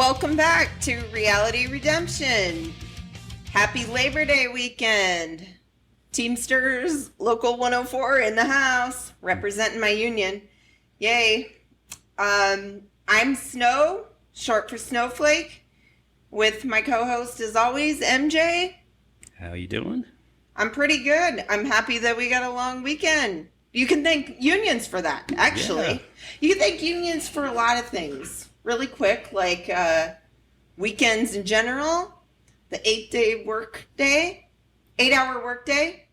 Welcome back to Reality Redemption. Happy Labor Day weekend. Teamsters Local 104 in the house, representing my union. Yay. I'm Snow, short for Snowflake, with my co-host as always, MJ. How you doing? I'm pretty good. I'm happy that we got a long weekend. You can thank unions for that, actually. Yeah. You can thank unions for a lot of things. Really quick, like weekends in general, the 8-day work day, 8-hour work day,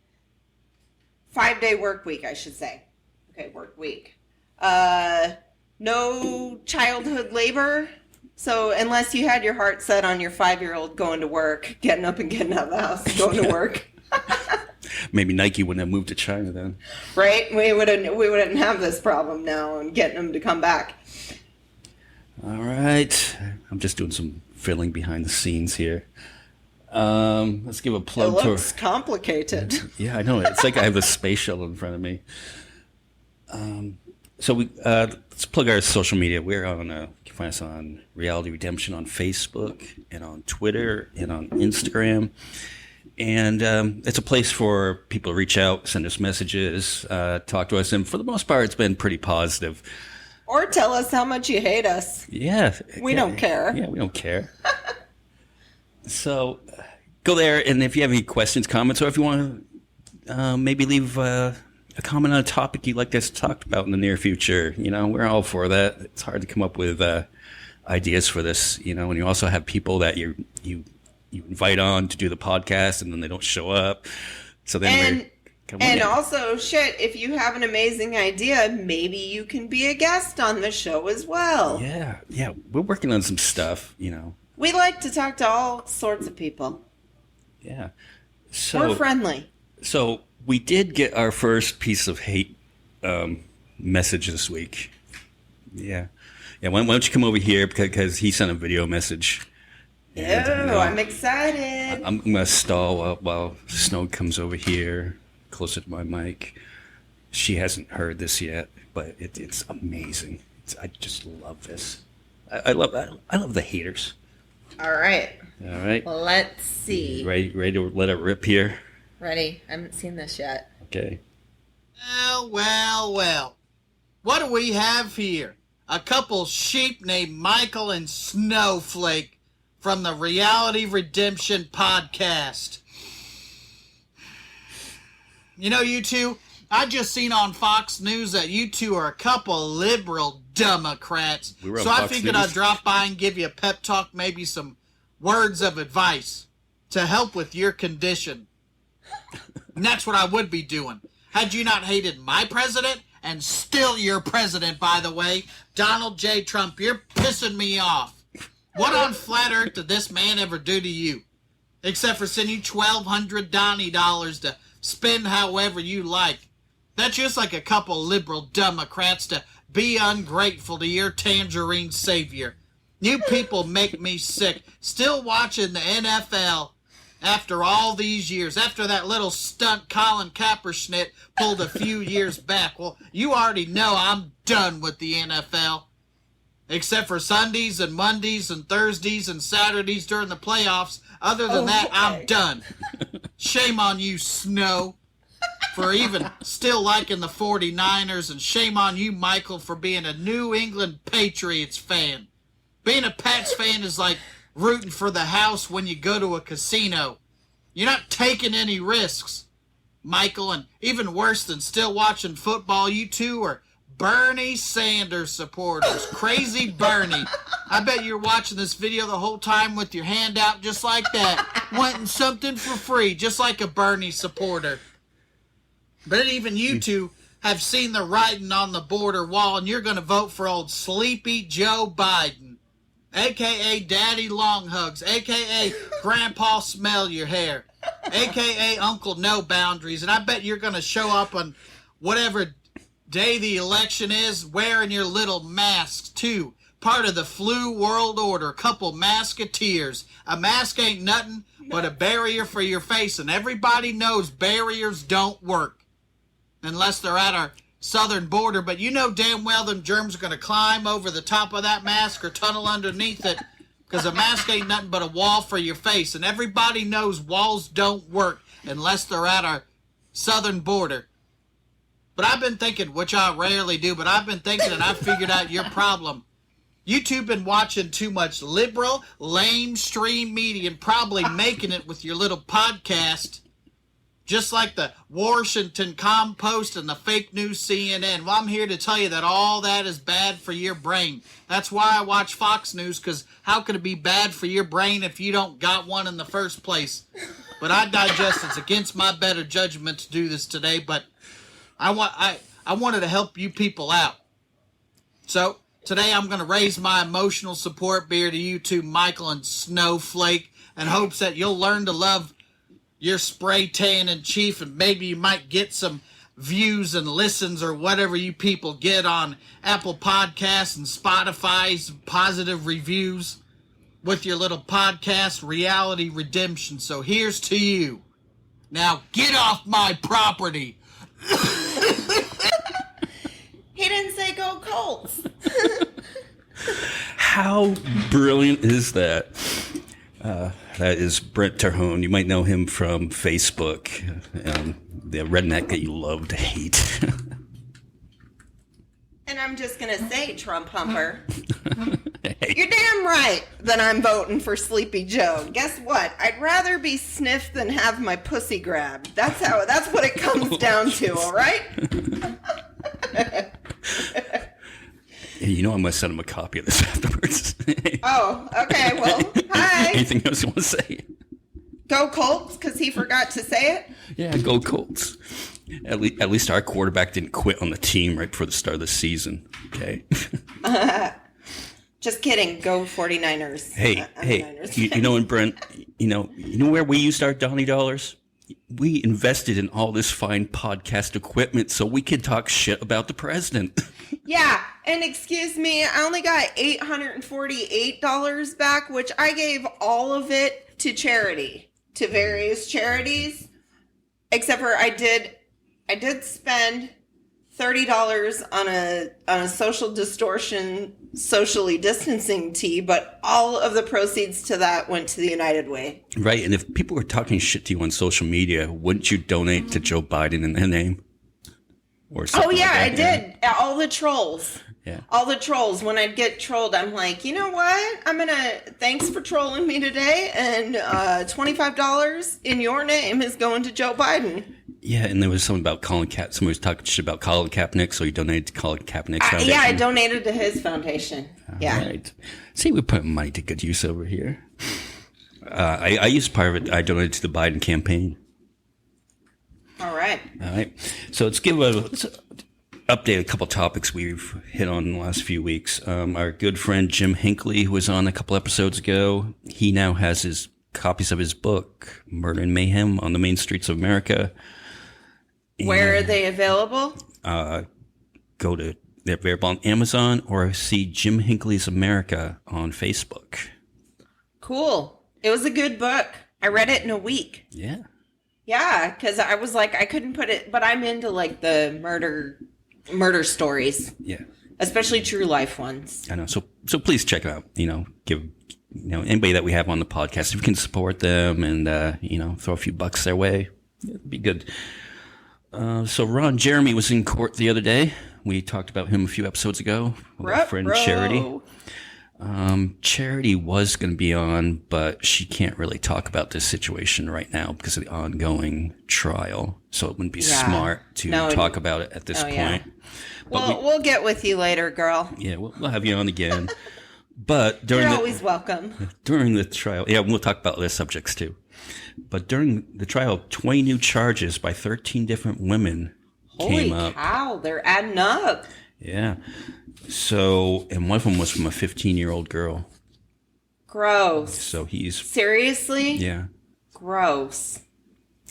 5-day work week, I should say. Okay, work week. No childhood labor. So unless you had your heart set on your 5-year-old going to work, getting up and getting out of the house, going to work. Maybe Nike wouldn't have moved to China then. Right? We wouldn't have this problem now and getting them to come back. All right. I'm just doing some filling behind the scenes here. Let's give a plug to... It looks complicated. Yeah, I know. It's like I have a space shuttle in front of me. Let's plug our social media. We're on, you can find us on Reality Redemption on Facebook and on Twitter and on Instagram. And it's a place for people to reach out, send us messages, talk to us. And for the most part, it's been pretty positive. Or tell us how much you hate us. Yeah. We don't care. Yeah, we don't care. So go there, and if you have any questions, comments, or if you want to maybe leave a comment on a topic you'd like us to talk about in the near future, we're all for that. It's hard to come up with ideas for this, and you also have people that you invite on to do the podcast, and then they don't show up. So then also, if you have an amazing idea, maybe you can be a guest on the show as well. Yeah, we're working on some stuff, We like to talk to all sorts of people. Yeah. We're friendly. So we did get our first piece of hate message this week. Yeah. Why don't you come over here, because he sent a video message. I'm excited. I'm going to stall while Snow comes over here, closer to my mic. She hasn't heard this yet, but it's amazing. I just love this. I love the haters. All right. Let's see. Ready to let it rip here? Ready. I haven't seen this yet. Okay. Well. What do we have here? A couple sheep named Michael and Snowflake from the Reality Redemption podcast. You two, I just seen on Fox News that you two are a couple liberal Democrats. So I figured I'd drop by and give you a pep talk, maybe some words of advice to help with your condition. And that's what I would be doing. Had you not hated my president, and still your president, by the way, Donald J. Trump, you're pissing me off. What on flat earth did this man ever do to you? Except for sending you $1,200 Donnie dollars to spend however you like. That's just like a couple liberal Democrats to be ungrateful to your tangerine savior. You people make me sick. Still watching the NFL after all these years, after that little stunt Colin Kaepernick pulled a few years back. Well, you already know I'm done with the NFL. Except for Sundays and Mondays and Thursdays and Saturdays during the playoffs. Other than that, I'm done. Shame on you, Snow, for even still liking the 49ers, and shame on you, Michael, for being a New England Patriots fan. Being a Pats fan is like rooting for the house when you go to a casino. You're not taking any risks, Michael, and even worse than still watching football, you two are Bernie Sanders supporters. Crazy Bernie. I bet you're watching this video the whole time with your hand out just like that, wanting something for free, just like a Bernie supporter. But even you two have seen the writing on the border wall, and you're going to vote for old Sleepy Joe Biden, a.k.a. Daddy Long Hugs, a.k.a. Grandpa Smell Your Hair, a.k.a. Uncle No Boundaries. And I bet you're going to show up on whatever day the election is wearing your little masks, too. Part of the flu world order, couple masketeers. A mask ain't nothing but a barrier for your face, and everybody knows barriers don't work unless they're at our southern border. But you know damn well them germs are going to climb over the top of that mask or tunnel underneath it Because a mask ain't nothing but a wall for your face. And everybody knows walls don't work unless they're at our southern border. But I've been thinking, which I rarely do, but I've been thinking and I've figured out your problem. You two been watching too much liberal, lamestream media and probably making it with your little podcast. Just like the Washington Compost and the fake news CNN. Well, I'm here to tell you that all that is bad for your brain. That's why I watch Fox News, because how could it be bad for your brain if you don't got one in the first place? But I digest. It's against my better judgment to do this today, but I wanted to help you people out. So today I'm going to raise my emotional support beer to you two, Michael and Snowflake, in hopes that you'll learn to love your spray tan in chief, and maybe you might get some views and listens or whatever you people get on Apple Podcasts and Spotify's positive reviews with your little podcast reality redemption. So here's to you. Now get off my property. He didn't say go Colts. How brilliant is that? That is Brent Terhune. You might know him from Facebook, the redneck that you love to hate. And I'm just going to say, Trump humper, you're damn right that I'm voting for Sleepy Joe. Guess what? I'd rather be sniffed than have my pussy grabbed. That's what it comes down to, all right? You know I'm going to send him a copy of this afterwards. Oh, okay. Well, hi. Anything else you want to say? Go Colts, because he forgot to say it? Yeah, go Colts. At least our quarterback didn't quit on the team right before the start of the season. Okay. Just kidding. Go 49ers. Hey, Niners. you know, and Brent, you know where we used our Donnie dollars? We invested in all this fine podcast equipment so we could talk shit about the president. Yeah, and excuse me, I only got $848 back, which I gave all of it to charity, to various charities, except for I did spend $30 on a social distortion, socially distancing tee, but all of the proceeds to that went to the United Way. Right, and if people were talking shit to you on social media, wouldn't you donate to Joe Biden in their name? Or Oh yeah, like that? I did. All the trolls. Yeah. All the trolls. When I'd get trolled, I'm like, you know what? Thanks for trolling me today, and $25 in your name is going to Joe Biden. Yeah, and there was something about somebody was talking shit about Colin Kaepernick, so you donated to Colin Kaepernick's foundation. Yeah, I donated to his foundation. Yeah. Right. See, we put money to good use over here. I used part of it. I donated to the Biden campaign. All right. So let's update a couple topics we've hit on in the last few weeks. Our good friend Jim Hinckley, who was on a couple episodes ago, he now has his copies of his book, Murder and Mayhem on the Main Streets of America. Where are they available? They're available on Amazon, or see Jim Hinckley's America on Facebook. Cool. It was a good book. I read it in a week. Yeah. Yeah, because I was like, I couldn't put it, but I'm into like the murder stories. Yeah. Especially true life ones. I know. So please check it out. Give anybody that we have on the podcast, if we can support them and throw a few bucks their way, it'd be good. So Ron Jeremy was in court the other day. We talked about him a few episodes ago with our friend Charity. Charity was going to be on, but she can't really talk about this situation right now because of the ongoing trial. So it wouldn't be smart to talk about it at this point. Yeah. Well, we'll get with you later, girl. Yeah, we'll have you on again. But you're always welcome. During the trial, we'll talk about other subjects too. But during the trial, 20 new charges by 13 different women came up. Holy cow, they're adding up. Yeah. So, and one of them was from a 15-year-old girl. Gross. So he's... Seriously? Yeah. Gross.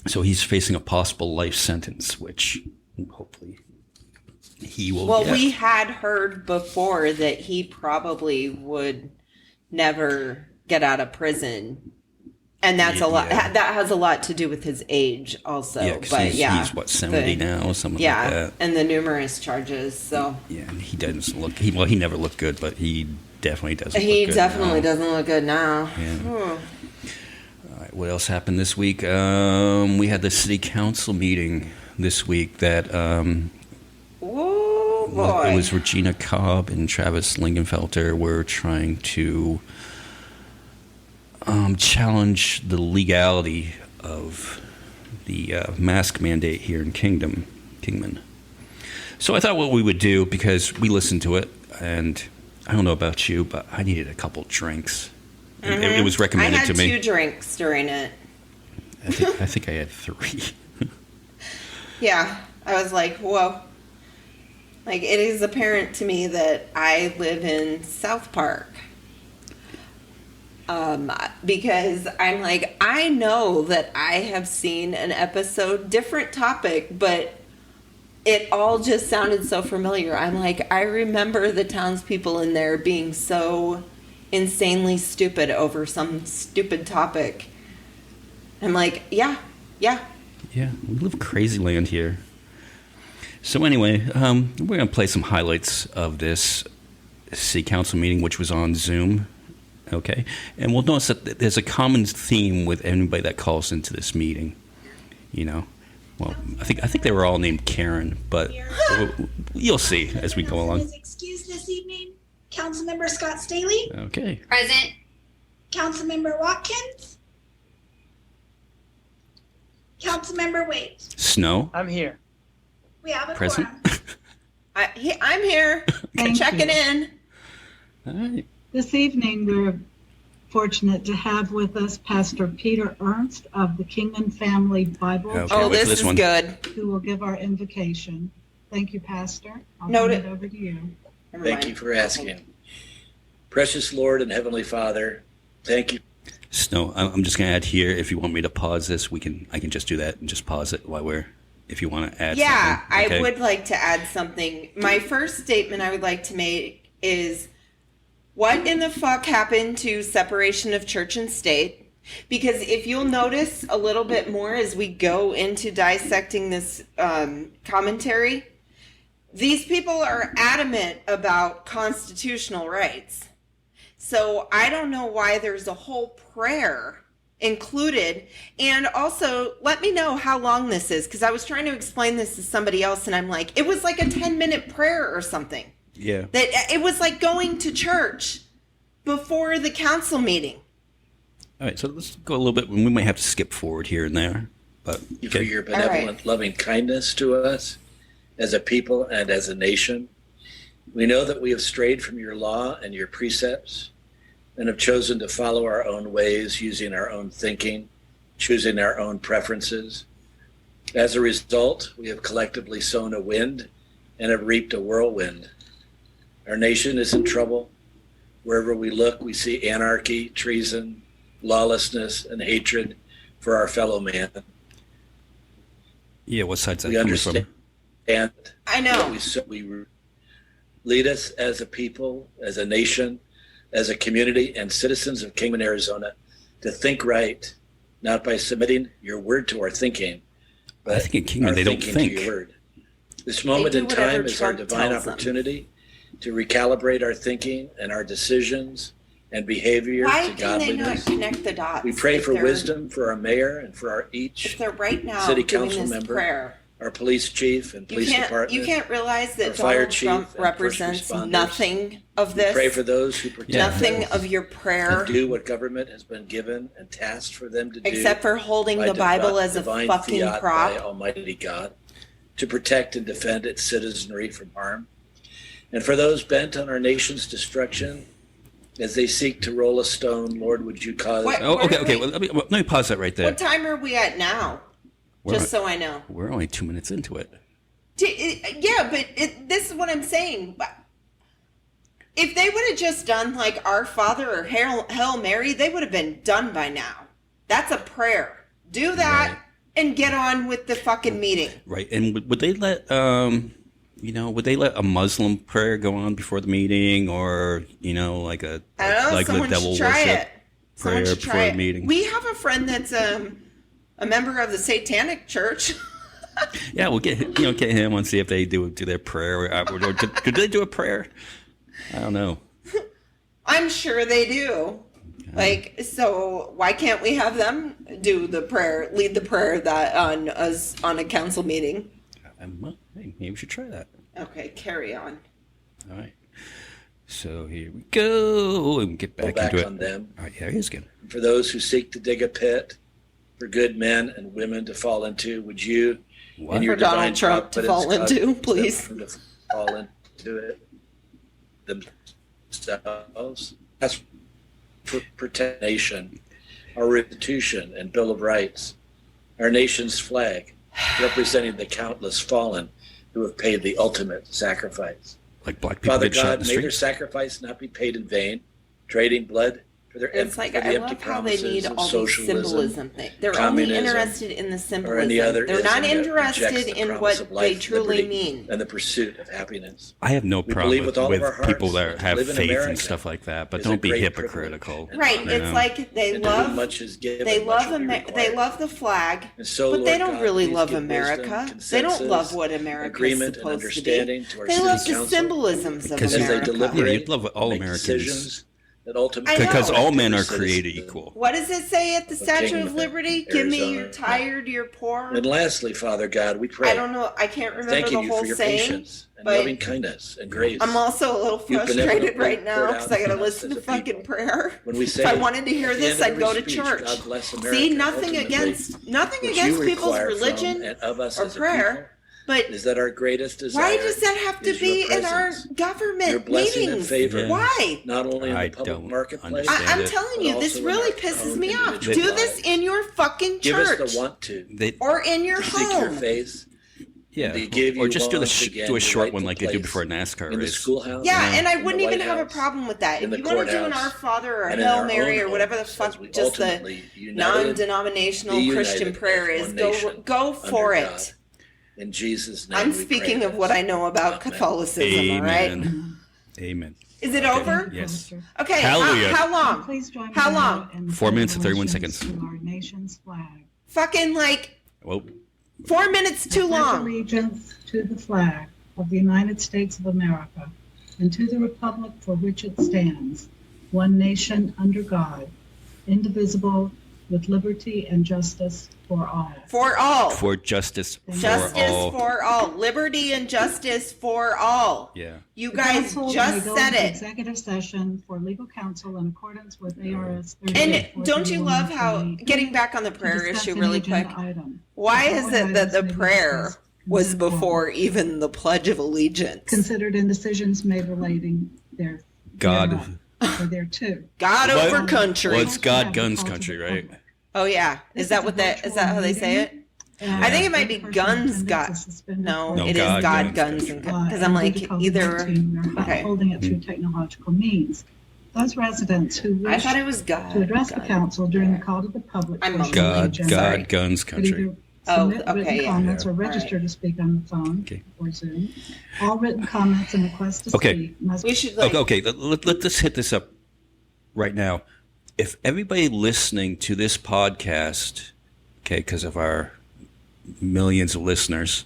So he's facing a possible life sentence, which hopefully he will get. We had heard before that he probably would never get out of prison. And that's a lot. That has a lot to do with his age, also. Yeah, but he's what, 70 now, something like that. Yeah, and the numerous charges. So and he doesn't look. He never looked good, but he definitely doesn't. He look good definitely now. doesn't look good now. Yeah. Oh. All right, what else happened this week? We had the city council meeting this week that Oh boy! it was Regina Cobb and Travis Lingenfelter were trying to challenge the legality of the mask mandate here in Kingman. So I thought what we would do, because we listened to it, and I don't know about you, but I needed a couple drinks. Mm-hmm. It was recommended to me. I had 2 drinks during it. I think I had 3. Yeah, I was like, whoa. Like, it is apparent to me that I live in South Park. Because I'm like, I know that I have seen an episode, different topic, but it all just sounded so familiar. I'm like, I remember the townspeople in there being so insanely stupid over some stupid topic. I'm like, yeah. Yeah, we live crazy land here. So anyway, we're going to play some highlights of this city council meeting, which was on Zoom. Okay, and we'll notice that there's a common theme with anybody that calls into this meeting. You know, well, I think they were all named Karen, but you'll see as we go along. Is excused this evening. Councilmember Scott Staley. Okay. Present. Councilmember Watkins. Councilmember Wade. Snow. I'm here. We have a Present. quorum. I'm here. Thank Checking you. in. All right. This evening, we're fortunate to have with us Pastor Peter Ernst of the Kingman Family Bible Okay, Oh, wait for this this is one. good. who will give our invocation. Thank you, Pastor. I'll Note turn it. it over to you. Never Thank mind. you for asking. Precious Lord and Heavenly Father, thank you. Snow. I'm just going to add here. If you want me to pause this, I can just do that and just pause it while if you want to add. Yeah, something. Okay. I would like to add something. My first statement I would like to make is, what in the fuck happened to separation of church and state? Because if you'll notice a little bit more as we go into dissecting this commentary, these people are adamant about constitutional rights. So I don't know why there's a whole prayer included. And also, let me know how long this is, because I was trying to explain this to somebody else, and I'm like, it was like a 10-minute prayer or something. Yeah. That it was like going to church before the council meeting. All right, so let's go a little bit. We might have to skip forward here and there, but Thank you for your All right. benevolent, loving kindness to us as a people and as a nation. We know that we have strayed from your law and your precepts and have chosen to follow our own ways, using our own thinking, choosing our own preferences. As a result, we have collectively sown a wind and have reaped a whirlwind. Our nation is in trouble. Wherever we look, we see anarchy, treason, lawlessness, and hatred for our fellow man. yeah, what side's that We coming understand. from? And I know. we lead us as a people, as a nation, as a community, and citizens of Kingman, Arizona, to think right, not by submitting your word to our thinking, but I think in Kingman our they don't thinking to think. your word. This moment do in whatever time is our Trump divine tells them. opportunity to recalibrate our thinking and our decisions and behavior Why to can they not godliness. connect the dots? We pray if for they're- wisdom for our mayor and for our If each, they're right now city doing council this member, prayer, our police chief and police department. you can't realize our that fire Donald chief Trump and first represents responders. nothing of We this. pray for those who protect Nothing us of your prayer, and do what government has been given and tasked for them to do. except for holding by the Bible divi- as a divine fucking fiat by prop. Almighty God, to protect and defend its citizenry from harm. And for those bent on our nation's destruction, as they seek to roll a stone, Lord, would you cause... What- Oh, okay, Where are okay. we- Well, let me pause that right there. What time are we at now? We're Just so I know. We're only 2 minutes into it. Yeah, but this is what I'm saying. If they would have just done like Our Father or Hail Mary, they would have been done by now. That's a prayer. Do that Right. and get on with the fucking meeting. Right, and would they let would they let a Muslim prayer go on before the meeting, or like a I don't know. like Someone the devil should try worship it. Someone prayer should before try the it. meeting? We have a friend that's a member of the Satanic Church. Yeah, we'll get him and see if they do their prayer. Or did they do a prayer? I don't know. I'm sure they do. Like, so why can't we have them do the prayer, lead the prayer that on us on a council meeting? Well, hey, maybe we should try that. Okay, carry on. All right. So here we go. And get back into it. On them. All right, yeah, here's good. For those who seek to dig a pit for good men and women to fall into, would you, in your For Donald divine Trump to fall providence, into, cause please. them to fall into it themselves? That's for protection, our restitution and Bill of Rights, our nation's flag, representing the countless fallen who have paid the ultimate sacrifice. Like black people Father get shot in God, the may their streets. sacrifice not be paid in vain, trading blood for their It's like, for the I empty love how they need promises of all these socialism, symbolism thing. They're only communism, interested in the or any symbolism. other They're not ism that rejects interested the in promise what of they life, truly liberty, mean. and the pursuit of happiness. I have no We problem believe with all of our hearts people that that to have live in faith America and stuff like that, but is a don't be great hypocritical. privilege and Right, honor. it's like they And to whom love much is given, they much love will be they required. love the flag, And so, but they Lord don't God, really please love give America. wisdom, They don't consensus, love what America is agreement, and supposed to be. understanding to our They city love the council symbolisms of Because as they America. deliberate, Yeah, you'd love all make Americans. decisions that ultimately I know. Because all men are affect every created citizen. equal. What does it say at the Statue Kingdom of Liberty? Give me Arizona. you're tired, you're poor. And lastly, Father God, we pray. I don't know. I can't remember Thanking the you whole for your saying. patience and but loving kindness and grace. I'm also a little You've frustrated benevolently right now poured because out I got to on us listen as to a fucking people. prayer. When we say, If I wanted to hear at the this, end of I'd go every to speech, church. God bless America, See, nothing ultimately, against what you people's require religion from and of us or as a prayer, people but is that our greatest desire why does that have to is your be in our presence, your government blessing and meetings? favor. Yeah. Why? not only in I the public don't marketplace, understand. I'm it. telling but you, this also in really our pisses own me off. individual Do this lives. in your fucking give church us the want to or in your seek your home. face. Yeah, to give or you just do once again do a your short one rightful like they do place before a NASCAR in the race. schoolhouse. Yeah, and I in the wouldn't even White have a House, problem with that. in If the you want to do an courthouse, Our Father or a and in Hail our Mary own or whatever the homes fuck as we just the ultimately united non-denominational be united Christian as prayer one is, nation go for under it. God. In Jesus' name I'm we speaking pray of what this. I know about Amen. Catholicism, all right? Amen. Amen. Is it Okay. over? Yes. Okay, Hallelujah. how long? Please join me How now long? in 4 minutes and 31 congratulations seconds. to our nation's flag. Fucking like Well, 4 minutes too I pledge long. allegiance to the flag of the United States of America and to the republic for which it stands, one nation under God, indivisible, with liberty and justice for all. For all. for justice for Justice all. for all. Liberty and justice for all. Yeah. You The guys council just may go said into it. Executive session for legal counsel in accordance with ARS 38. And don't you love how, getting back on the prayer issue really quick, why is it that the prayer was before even the Pledge of Allegiance? considered in decisions made relating their God. thereof, or thereto. God What? over country. Well, it's God, guns, country, right? Oh yeah, is that what that? Is that how they say it? I think it might be guns, God. No, No, it is God, God, guns, guns, and country. because I'm like either. Okay. Holding it through technological means. Those residents who I wish thought it was God. to address the God. council during the call to the public I'm portion of the God, agenda Sorry. God, guns, could country. either Oh, submit okay, written yeah. comments or All register right. to speak on the phone Okay. or Zoom. All written comments and requests to Okay. speak must We should like. Okay, let's hit this up right now. If everybody listening to this podcast, okay, because of our millions of listeners,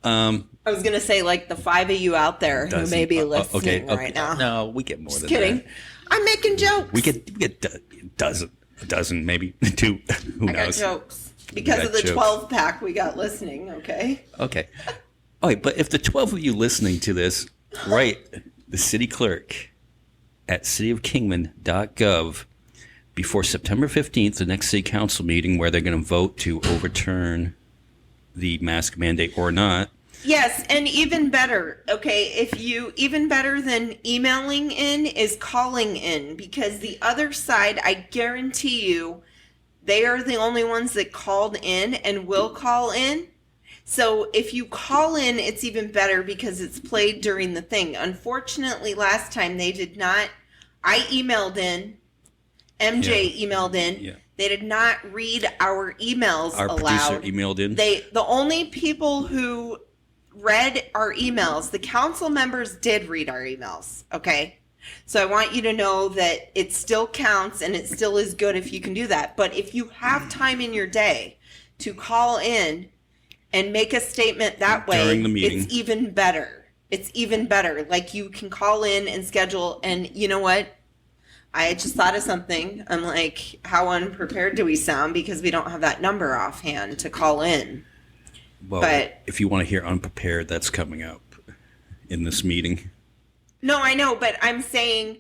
I was gonna say like the 5 of you out there who may be listening right now. No, we get more Just than kidding. that. I'm making jokes. We get a dozen, maybe 2. Who I got knows? jokes because got of the jokes. 12 pack we got listening. Okay. Okay. All right, but if the 12 of you listening to this, write the city clerk at cityofkingman.gov before September 15th, the next city council meeting where they're going to vote to overturn the mask mandate or not. Yes, and even better, okay, if you, even better than emailing in is calling in, because the other side, I guarantee you, they are the only ones that called in and will call in. So if you call in, it's even better because it's played during the thing. Unfortunately, last time they did not. I emailed in. MJ emailed in. Yeah. They did not read our emails Our aloud. producer emailed in. The only people who read our emails, the council members did read our emails. Okay. So I want you to know that it still counts and it still is good if you can do that. But if you have time in your day to call in and make a statement that way, During the meeting. it's even better. It's even better. Like you can call in and schedule, and you know what? I just thought of something. I'm like, how unprepared do we sound because we don't have that number offhand to call in? Well, But if you want to hear unprepared, that's coming up in this meeting. no, I know, but I'm saying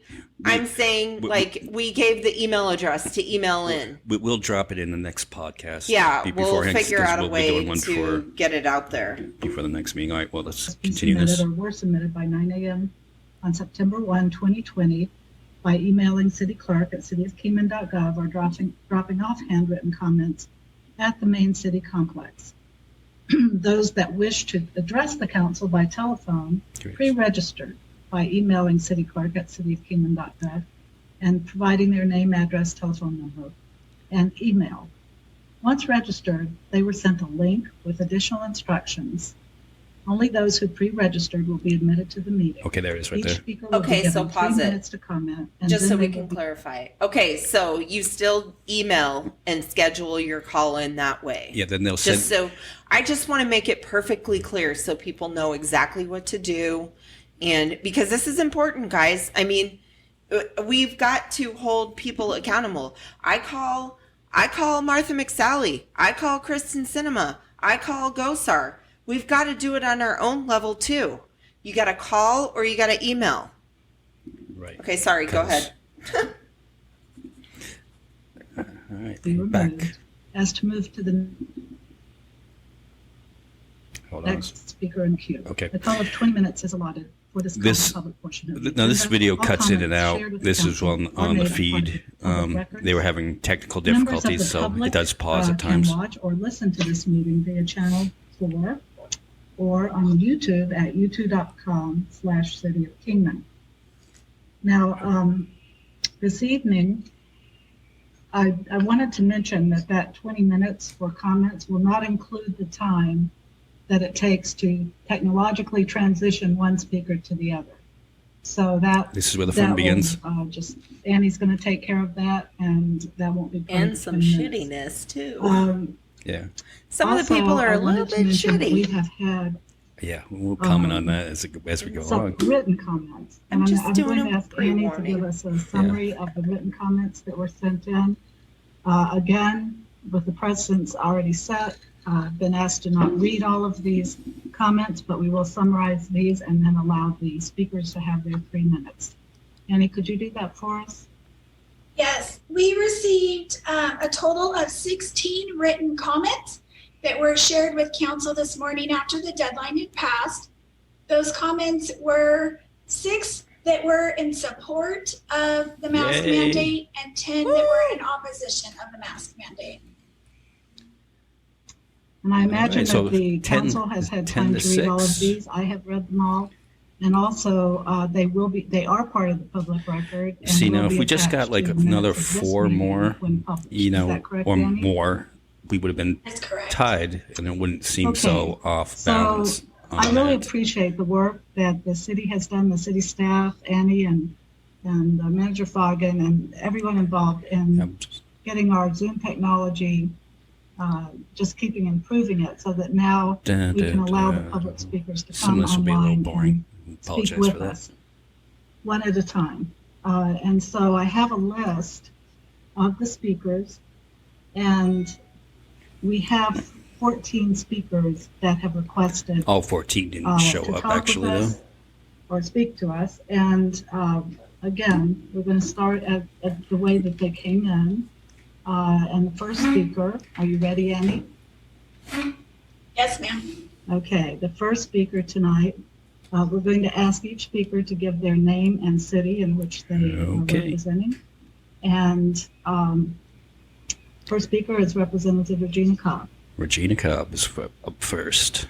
like we gave the email address to email in. We'll drop it in the next podcast. Yeah, we'll beforehand, figure 'cause out a we'll be way doing one to get it out there. before the next meeting. All right, well, let's Be continue this. submitted or were submitted by 9 a.m. on September 1, 2020 by emailing city clerk at cityofkingman.gov or dropping off handwritten comments at the main city complex. Those that wish to address the council by telephone Great. pre-registered by emailing city clerk at cityofkingman.gov and providing their name, address, telephone number, and email. Once registered, they were sent a link with additional instructions. Only those who pre-registered will be admitted to the meeting. Okay, there it is right Each there. speaker will Okay, be so given pause 3 it. minutes to comment. And Just then so they we will can be- clarify. Okay, so you still email and schedule your call in that way. Yeah, then they'll send. Just so I just want to make it perfectly clear so people know exactly what to do. And because this is important, guys. I mean, we've got to hold people accountable. I call Martha McSally. I call Kristen Cinema. I call Gosar. We've got to do it on our own level too. You got to call or you got to email. Right. Okay, sorry, go ahead. All right, be back. removed. As to move to the Hold on. next speaker in queue. Okay. A total of 20 minutes is allotted for this public portion of the Now this agenda. video All cuts in and comments out. shared with This the is council on are the made feed. according to public records. They were having technical Members of the difficulties, so public, it does pause at can times. watch or listen to this meeting via channel 4 or on YouTube at youtube.com/City of Kingman. Now, this evening, I wanted to mention that 20 minutes for comments will not include the time that it takes to technologically transition one speaker to the other. So that This is where the fun begins. Just Annie's going to take care of that, and that won't be part of And the some 20 minutes. shittiness too. Yeah, Some of the Also, people are I a little wanted to bit mention that We shitty. have had yeah. We'll comment on that as we go some along. written comments. I'm And just I'm doing going a to ask Annie to pre-warning. give us a summary of the written comments that were sent in. Again, with the precedents already set, I've been asked to not read all of these comments, but we will summarize these and then allow the speakers to have their 3 minutes. Annie, could you do that for us? Yes, we received a total of 16 written comments that were shared with council this morning after the deadline had passed. Those comments were 6 that were in support of the mask Yay. mandate and 10 that were in opposition of the mask mandate. And I imagine right, so that the 10 council has had 10 time to to read all of 6. these. I have read them all. And also, they are part of the public record. and See, will now if be we just got attached like to the another minutes of this 4 meeting more, when published. you Is know, that correct, or Annie? more, we would have been That's correct. tied, and it wouldn't seem Okay. so off So balance. I on really that. appreciate the work that the city has done, the city staff, Annie and Manager Foggin and everyone involved in getting our Zoom technology, just keeping improving it so that now Dun, we can dun, allow the dun. public speakers to Some come of this will be a little online boring. and speak Apologize with for that. us one at a time. And so I have a list of the speakers, and we have 14 speakers that have requested All 14 didn't show to up, talk actually, with though. us or speak to us. And again, we're going to start at the way that they came in. And the first speaker, are you ready, Annie? Yes, ma'am. Okay, the first speaker tonight, we're going to ask each speaker to give their name and city in which they Okay. are representing. And first speaker is Representative Regina Cobb. Regina Cobb is up first.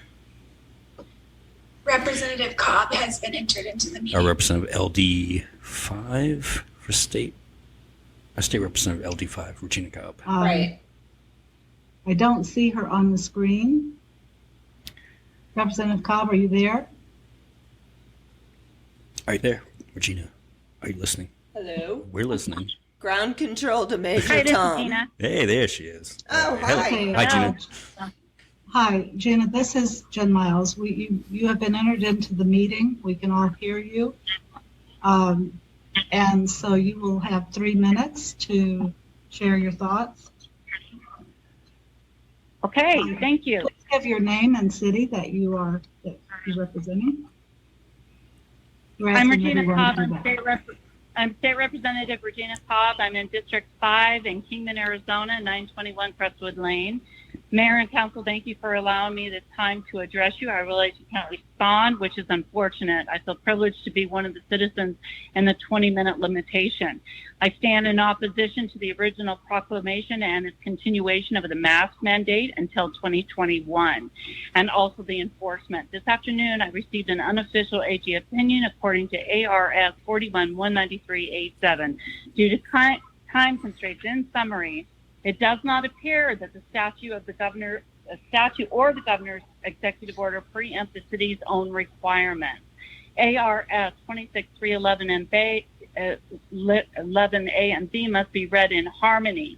Representative Cobb has been entered into the Our meeting. representative LD5 for state. Our state representative LD5, Regina Cobb. Right. I don't see her on the screen. Representative Cobb, are you there? Are you there, Regina? Are you listening? Hello. We're listening. Ground control to Major Hi, this is Tom. Gina. Hey, there she is. Oh, Hello. hi. Hi, Gina. Hi, Gina, this is Jen Miles. You have been entered into the meeting. We can all hear you. And so you will have 3 minutes to share your thoughts. Okay, thank you. Please give your name and city that you're representing. I'm Regina Cobb. I'm State Representative Regina Cobb. I'm in District 5 in Kingman, Arizona, 921 Crestwood Lane. Mayor and Council, thank you for allowing me the time to address you. I realize you can't respond, which is unfortunate. I feel privileged to be one of the citizens in the 20-minute limitation. I stand in opposition to the original proclamation and its continuation of the mask mandate until 2021, and also the enforcement. This afternoon, I received an unofficial AG opinion according to ARS 41-193-87. Due to time constraints, in summary, it does not appear that the statute or the governor's executive order preempt the city's own requirements. ARS 26-311 and 11A and B must be read in harmony.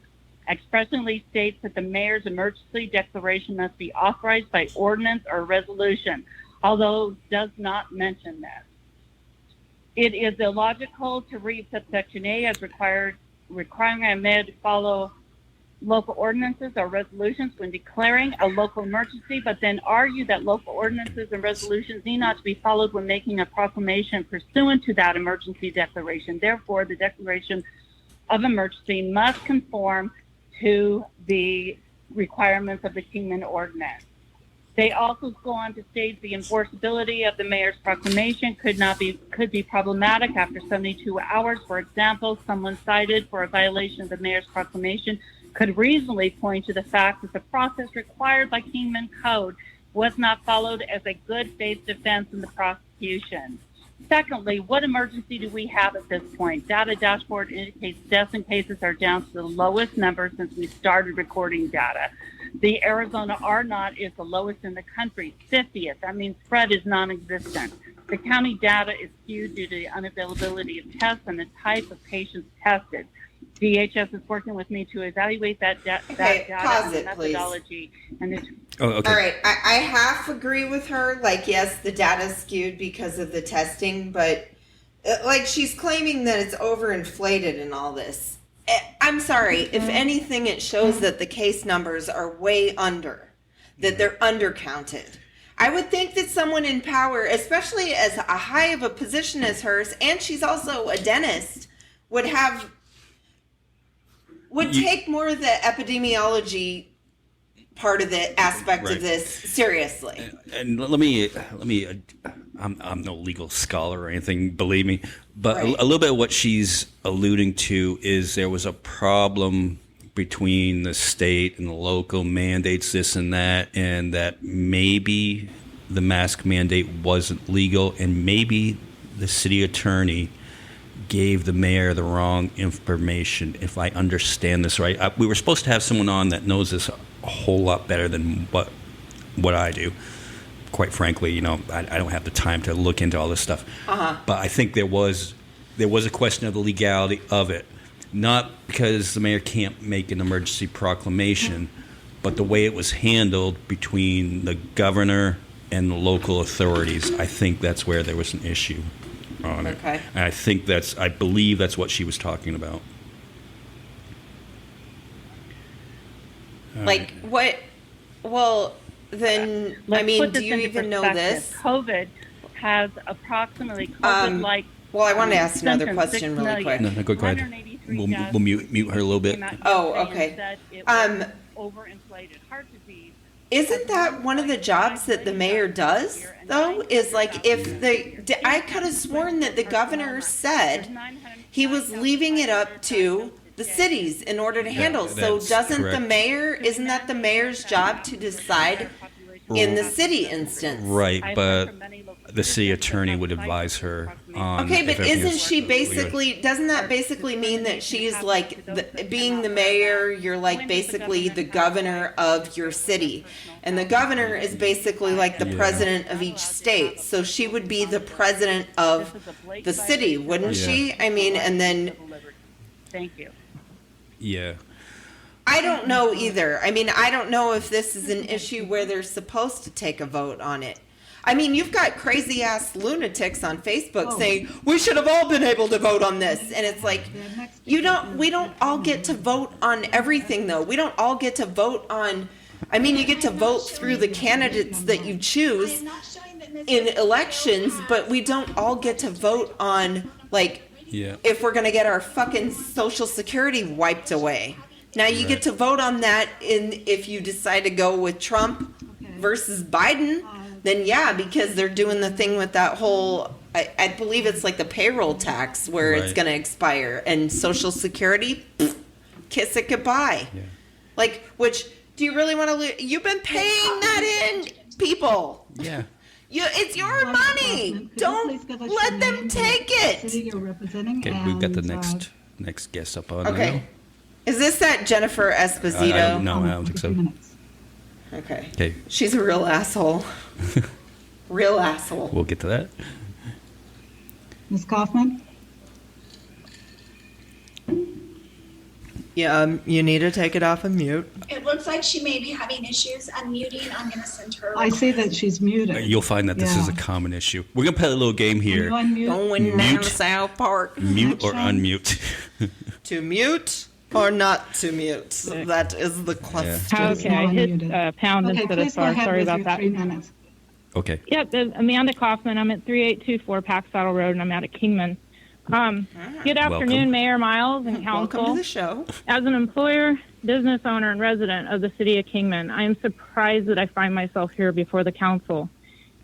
Expressly states that the mayor's emergency declaration must be authorized by ordinance or resolution, although does not mention this. It is illogical to read subsection A as requiring a mayor to follow local ordinances or resolutions when declaring a local emergency, but then argue that local ordinances and resolutions need not to be followed when making a proclamation pursuant to that emergency declaration. Therefore, the declaration of emergency must conform to the requirements of the Kingman Ordinance. They also go on to state the enforceability of the mayor's proclamation could be problematic after 72 hours. For example, someone cited for a violation of the mayor's proclamation could reasonably point to the fact that the process required by Kingman Code was not followed as a good faith defense in the prosecution. Secondly, what emergency do we have at this point? Data dashboard indicates deaths and cases are down to the lowest number since we started recording data. The Arizona R0 is the lowest in the country, 50th. That means spread is non-existent. The county data is skewed due to the unavailability of tests and the type of patients tested. DHS is working with me to evaluate that data pause it, methodology. Okay. All right. I half agree with her. Like, yes, the data's skewed because of the testing, but like she's claiming that it's overinflated and all this. I'm sorry. If anything, it shows that the case numbers are way under, that they're undercounted. I would think that someone in power, especially as a high of a position as hers, and she's also a dentist, would take more of the epidemiology part of the aspect of this seriously. And let me. I'm no legal scholar or anything, believe me, but a little bit of what she's alluding to is there was a problem between the state and the local mandates, this and that maybe the mask mandate wasn't legal, and maybe the city attorney gave the mayor the wrong information, if I understand this right. We were supposed to have someone on that knows this a whole lot better than what I do. Quite frankly, I don't have the time to look into all this stuff. But I think there was a question of the legality of it, not because the mayor can't make an emergency proclamation, but the way it was handled between the governor and the local authorities. I think that's where there was an issue on it. Okay. And I believe that's what she was talking about. Like what? Well, then do you even know this? COVID has approximately COVID-like. Well, I want to ask another question really quick. No, go ahead. We'll mute her a little bit. Oh, okay. Overinflated heart disease. Isn't that one of the jobs that the mayor does, though? Is like I could have sworn that the governor said he was leaving it up to the cities in order to handle. So isn't that the mayor's job to decide in the city instance? Right, but the city attorney would advise her on. Okay, but isn't she basically? Doesn't that basically mean that she's like being the mayor? You're like basically the governor of your city, and the governor is basically like the president of each state. So she would be the president of the city, wouldn't she? I mean, and then. Thank you. Yeah. I don't know either. I mean, I don't know if this is an issue where they're supposed to take a vote on it. I mean, you've got crazy ass lunatics on Facebook saying we should have all been able to vote on this, and it's like we don't all get to vote on everything though. We don't all get to vote on. I mean, you get to vote through the candidates that you choose in elections, but we don't all get to vote on if we're going to get our fucking Social Security wiped away. Now you get to vote on that if you decide to go with Trump versus Biden, then yeah, because they're doing the thing with that whole, I believe it's like the payroll tax where it's going to expire, and Social Security, kiss it goodbye. Yeah. Which, do you really want to you've been paying that in, people. Yeah. It's your money. Don't let them take it. Okay, we've got the next guest up on now. Is this that Jennifer Esposito? No, I don't think so. Okay. She's a real asshole. Real asshole. We'll get to that. Ms. Kaufman? Yeah, you need to take it off of mute. It looks like she may be having issues unmuting. I'm going to send her. I see that she's muted. You'll find that this is a common issue. We're going to play a little game here. Going down South Park. Mute or unmute. To mute or not to mute? That is the question. Okay, I hit pound instead of star. Sorry about that. 3 minutes. Okay. Yep, Amanda Kaufman. I'm at 3824 Pack Saddle Road, and I'm out of Kingman. Good afternoon, Welcome. Mayor Miles and Council. Welcome to the show. As an employer, business owner, and resident of the city of Kingman, I am surprised that I find myself here before the Council.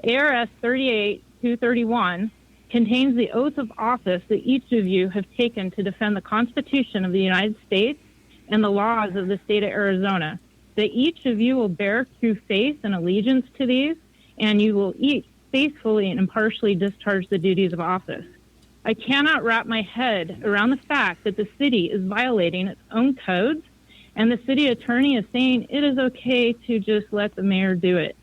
ARS 38231 contains the oath of office that each of you have taken to defend the Constitution of the United States and the laws of the state of Arizona, that each of you will bear true faith and allegiance to these, and you will each faithfully and impartially discharge the duties of office. I cannot wrap my head around the fact that the city is violating its own codes, and the city attorney is saying it is okay to just let the mayor do it.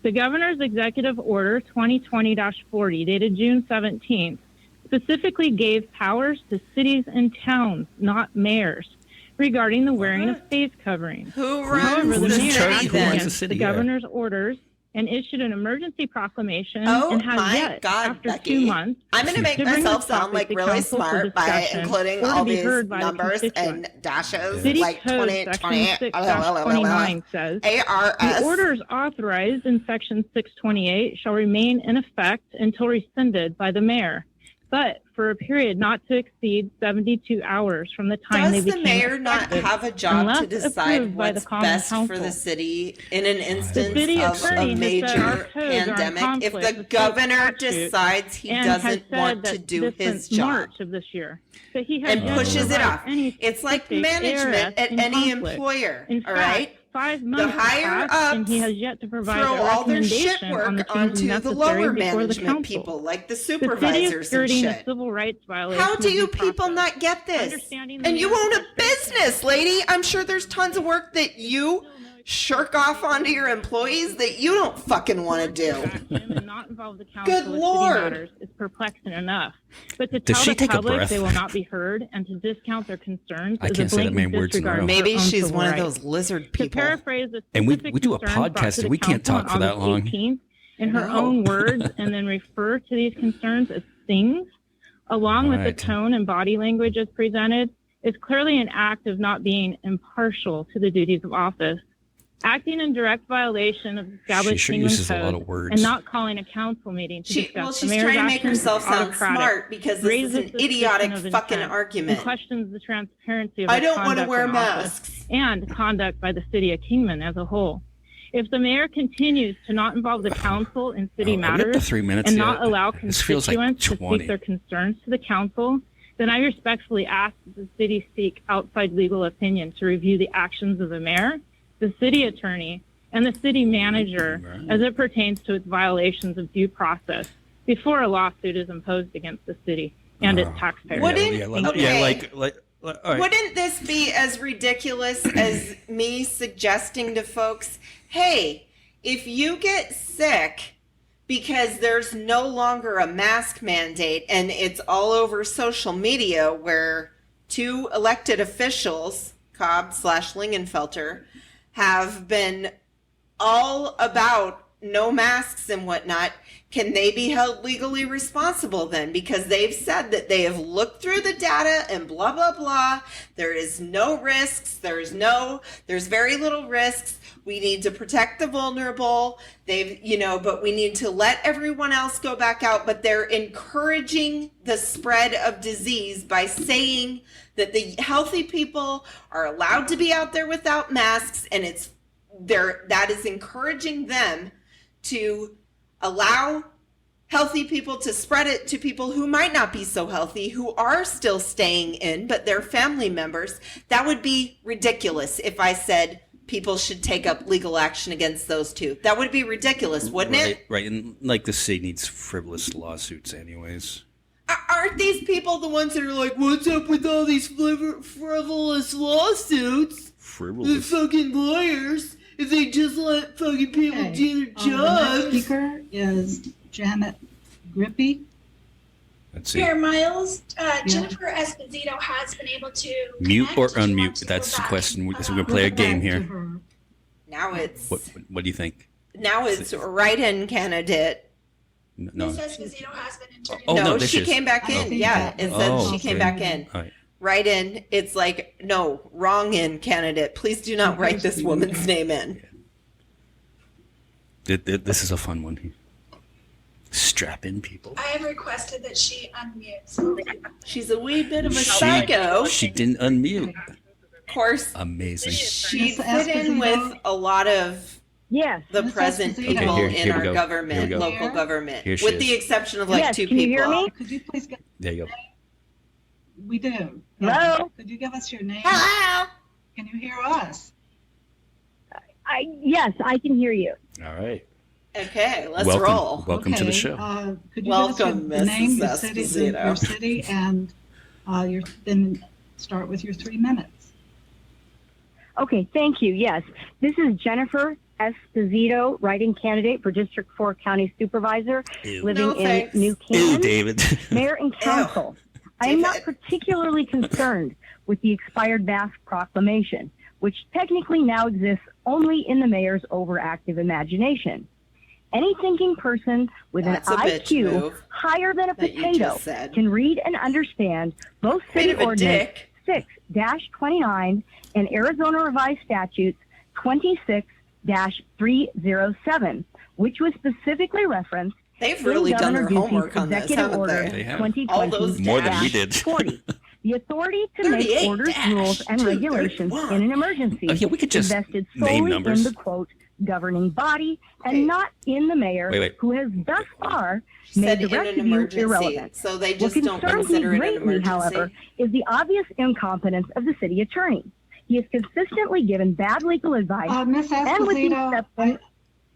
The governor's executive order 2020-40, dated June 17th, specifically gave powers to cities and towns, not mayors, regarding the wearing of face coverings. Who runs the city then? The governor's orders and issued an emergency proclamation and has yet, after Becky. 2 months, I'm going to make myself sound like really smart by including all these numbers and dashes, City like Code 6-29 says, ARS. the orders authorized in Section 628 shall remain in effect until rescinded by the mayor, but for a period not to exceed 72 hours from the time they became Does the mayor not have a job to decide what's best for the city in an instance of a major pandemic? If the governor decides he doesn't want to do his job March of this year, but he has and pushes it off, it's like management at any employer, all right? 5 months higher passed, and ups he has yet to provide throw a all their shit recommendation work on the changes onto the necessary lower before the management council. people, like the The city is supervisors and skirting a shit. civil rights violation. How do of you due people process. not get this? Understanding the And you own a manifestation- business, lady. I'm sure there's tons of work that you shirk off onto your employees that you don't fucking want to do. and not involve the council Good with city Lord. matters is perplexing enough. But to Does tell she the take a public breath? they will not be heard and to discount their concerns I is can't a say that blatant many words in a disregard row. for Maybe their own she's civil one of rights. those lizard To people. paraphrase the And we specific do a concerns brought podcast to and the we can't council talk for that on long. August 18th in her No. own words, and then refer to these concerns as things, along with the Right. tone and body language as presented, is clearly an act of not being impartial to the duties of office. Acting in direct violation of the established She sure Kingman uses a lot Code of words. and not calling a council meeting to discuss the She's mayor's trying to make actions herself is sound autocratic, smart because this is raises an suspicion idiotic of fucking intent, argument. and questions the transparency of I her don't want to conduct wear in office masks. and conduct by the city of Kingman as a whole. If the mayor continues to not involve the council in city Are we up matters to 3 minutes and yet? not allow This feels like constituents to 20. speak their concerns to the council, then I respectfully ask that the city seek outside legal opinion to review the actions of the mayor, the city attorney, and the city manager as it pertains to its violations of due process before a lawsuit is imposed against the city and its taxpayers. Wouldn't- yeah, like, okay. yeah, like all right. Wouldn't this be as ridiculous as me suggesting to folks, hey, if you get sick because there's no longer a mask mandate and it's all over social media where 2 elected officials, Cobb / Lingenfelter, have been all about no masks and whatnot, can they be held legally responsible then? Because they've said that they have looked through the data and blah, blah, blah. There is no risks. There's very little risks. We need to protect the vulnerable. But we need to let everyone else go back out. But they're encouraging the spread of disease by saying that the healthy people are allowed to be out there without masks, and that is encouraging them to allow healthy people to spread it to people who might not be so healthy, who are still staying in, but they're family members. That would be ridiculous if I said people should take up legal action against those two. That would be ridiculous, wouldn't it? Right, and like the city needs frivolous lawsuits anyways. Aren't these people the ones that are like, what's up with all these frivolous lawsuits? Frivolous? The fucking lawyers. If they just let fucking people do their jobs. The next speaker is Janet Grippy. Let's see. Mayor Miles, Jennifer Esposito has been able to mute or connect. Do you want unmute? to That's go the back? question. We're going to play a game here. Now it's What do you think? now it's write-in candidate. No. Ms. Esposito has been interviewed. Oh, no, she this came back I in. think Yeah, that- it said Oh, she came okay. back in. All right. Write in. It's like, no, wrong in candidate. Please do not write this woman's name in. This is a fun one. Strap in, people. I have requested that she unmute. She's a wee bit of a psycho. She didn't unmute. Of course, Amazing. she Miss fit in Esposito? with a lot of Yes. the Miss present Esposito? people Okay, in here we our go. government, Here we go. local government, Here she with is. the exception of like Yes, two can you people. hear me? Could you please get? There you go. We do. Hello? Could you give us your name? Hello. Can you hear us? Yes, I can hear you. All right. Okay, let's Welcome. roll. Welcome to the Okay, show. Could you give us Welcome, your name, Mrs. your city, Esposito. your city, and then start with your 3 minutes. Okay, thank you. Yes, this is Jennifer Esposito, writing candidate for District 4 County Supervisor, Ew. living No, in thanks. New Ew, Canaan. David. Mayor and Council, I am not David. particularly concerned with the expired mask proclamation, which technically now exists only in the mayor's overactive imagination. Any thinking person with That's an a bitch IQ move higher than a that you potato just said. can read and understand both Bit City of a Ordinance dick. 6-29 and Arizona Revised Statutes 26-307, which was specifically referenced They've in really done Governor their Ducey's homework on this, Executive haven't Order they? They have. 2020 All those More than we did. 40. The authority to make 38 orders, rules, and regulations 231. in an emergency Oh, yeah, we could just is vested name solely numbers. in the quote governing body and Okay. not in the mayor, Wait. who has thus far Said made the in rest an of you emergency, irrelevant. so they What just don't concerns me consider it an greatly, emergency. however, is the obvious incompetence of the city attorney. He has consistently given bad legal advice, Miss and with the Esposito, exception,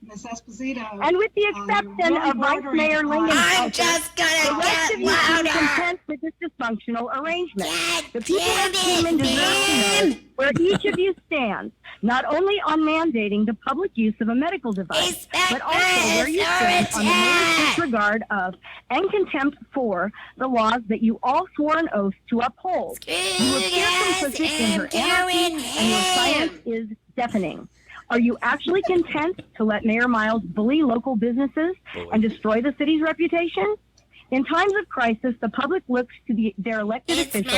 Miss Esposito. and with the you're exception really of Vice bordering Mayor on- Lingenfelter, I'm just the gonna rest get of you seem louder. content with this dysfunctional arrangement. The people damn of Kingman it, deserve to know where each of you stands, not only on mandating the public use of a medical device, but also where you stand on the mayor's disregard of and contempt for the laws that you all swore an oath to uphold. You appear complicit in her anarchy, and your silence is deafening. Are you actually content to let Mayor Miles bully local businesses and destroy the city's reputation? In times of crisis, the public looks to their elected officials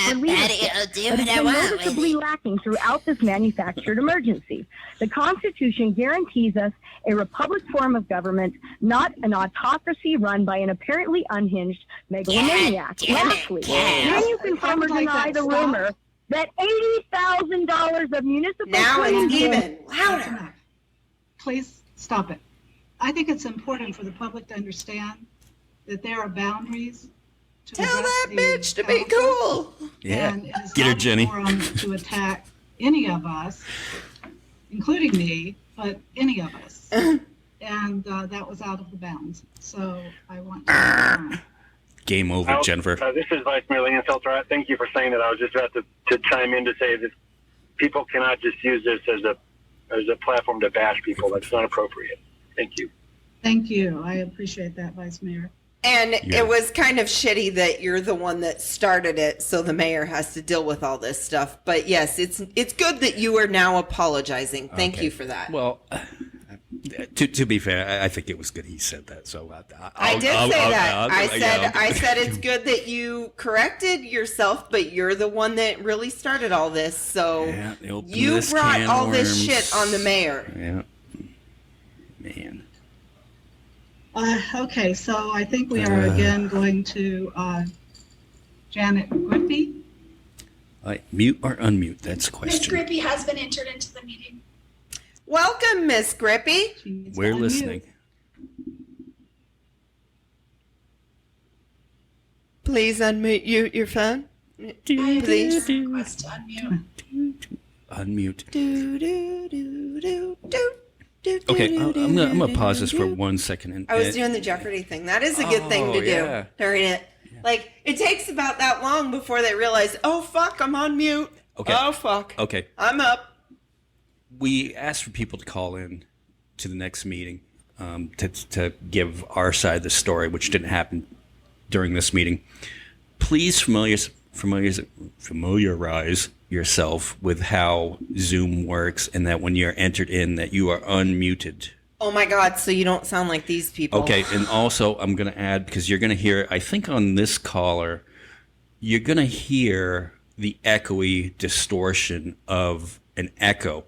for leadership, but it's been noticeably lacking throughout this manufactured emergency. The Constitution guarantees us a republic form of government, not an autocracy run by an apparently unhinged megalomaniac. Lastly, can you confirm or I would like deny that. the Stop. rumor that $80,000 of municipal Now it's cleaning even That's louder. enough. Please stop it. I think it's important for the public to understand that there are boundaries to Tell address that the bitch to be council, cool. Yeah. and it is Get her, not a Jenny. forum to attack any of us, including me, but any of us. And that was out of the bounds. So I want to. Game over, Jennifer. This is Vice Mayor Lingenfelter. Thank you for saying that. I was just about to chime in to say that people cannot just use this as a platform to bash people. That's not appropriate. Thank you. Thank you. I appreciate that, Vice Mayor. And Yeah. it was kind of shitty that you're the one that started it, so the mayor has to deal with all this stuff. But yes, it's good that you are now apologizing. Thank Okay. you for that. Well, To be fair, I think it was good he said that. So I did say that. I said it's good that you corrected yourself, but you're the one that really started all this. So you brought all this shit on the mayor. Yeah, man. Okay, so I think we are again going to Janet Grippy. Mute or unmute? That's the Ms. question. Grippy has been entered into the meeting. Welcome, Miss Grippy. We're listening. Please unmute your phone. Please request to unmute. Unmute. Do, do, do, do, do. Okay, I'm gonna pause this for 1 second. I was doing the Jeopardy thing. That is a good thing to do during it. Yeah. Like, it takes about that long before they realize, oh, fuck, I'm on mute. Okay. Oh, fuck. Okay. I'm up. We asked for people to call in to the next meeting to give our side of the story, which didn't happen during this meeting. Please familiarize yourself with how Zoom works, and that when you're entered in, that you are unmuted. Oh my God, so you don't sound like these people. Okay, and also I'm going to add, because you're going to hear, I think on this caller, you're going to hear the echoey distortion of an echo.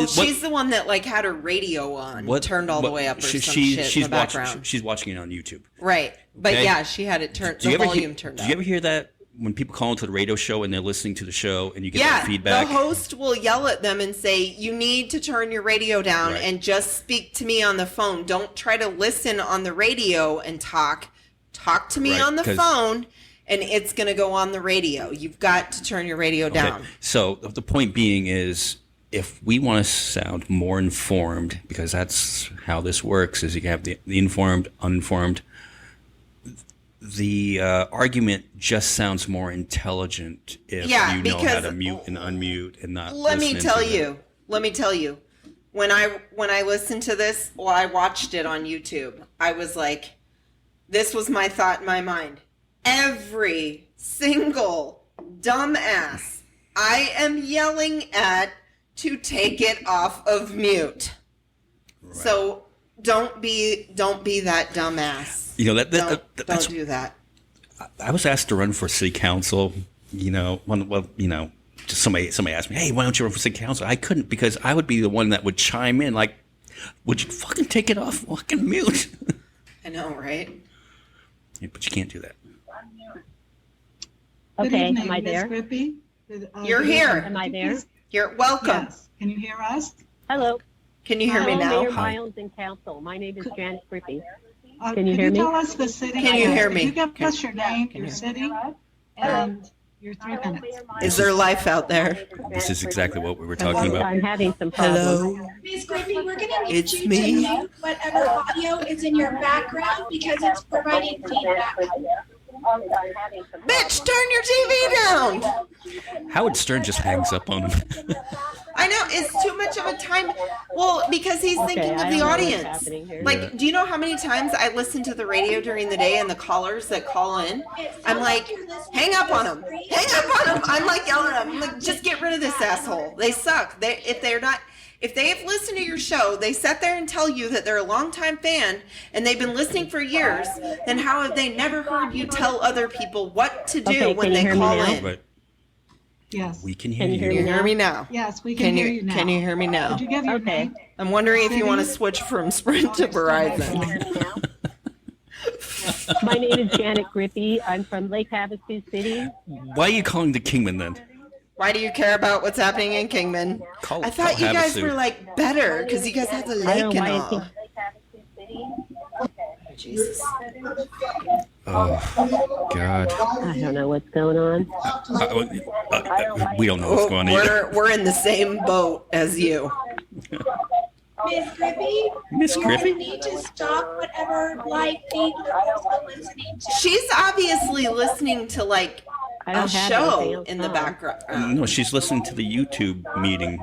She's the one that like had her radio on, turned all the way up or some shit in the background. She's watching it on YouTube. Right, but okay? Yeah, she had it turned, the volume turned up. Do you ever hear that? When people call into the radio show and they're listening to the show and you get that feedback? The host will yell at them and say, you need to turn your radio down and just speak to me on the phone. Don't try to listen on the radio and talk. Talk to me on the phone, and it's going to go on the radio. You've got to turn your radio down. So the point being is, if we want to sound more informed, because that's how this works, is you have the informed, uninformed. The argument just sounds more intelligent if you know how to mute and unmute and not. Let me tell you. When I listened to this, I watched it on YouTube. I was like, this was my thought in my mind. Every single dumbass I am yelling at to take it off of mute. Right. So don't be that dumbass. You know don't do that. I was asked to run for city council. Just somebody asked me, "Hey, why don't you run for city council?" I couldn't, because I would be the one that would chime in, like, "Would you fucking take it off fucking mute?" I know, right? Yeah, but you can't do that. Okay, am I there? You're here. Am I there? You're welcome. Yes. Can you hear us? Hello. Can you hear me now? Mayor Miles and Council. My name is Janet Grippy. Can you hear me? Tell us the city? Can you hear me? You give us your name, your city, and your 3 minutes. Is there life out there? This is exactly what we were talking about. I'm having some problems. Hello. Ms. Griffey, we're going to need you to mute whatever audio is in your background because it's providing feedback. Bitch, turn your TV down. Howard Stern just hangs up on him. I know, it's too much of a time. Well, because he's thinking of the audience. Like, do you know how many times I listen to the radio during the day and the callers that call in? I'm like, hang up on them. Hang up on them. I'm like yelling at them. I'm like, just get rid of this asshole. They suck. If they have listened to your show, they sat there and tell you that they're a longtime fan and they've been listening for years, then how have they never heard you tell other people what to do when they call in? But yes. We can hear you. Can you hear me now? Yes, we can hear you now. Can you hear me now? Did you give your name? I'm wondering if you want to switch from Sprint to Verizon. My name is Janet Grippy. I'm from Lake Havasu City. Why are you calling the Kingman then? Why do you care about what's happening in Kingman? I thought you guys were like better because you guys have the lake and all. Jesus. Oh, God. I don't know what's going on. We don't know what's going on either. We're in the same boat as you. Ms. Grippy? Miss Grippy? You need to stop whatever live feed you're also listening to. She's obviously listening to like a show in the background. No, she's listening to the YouTube meeting.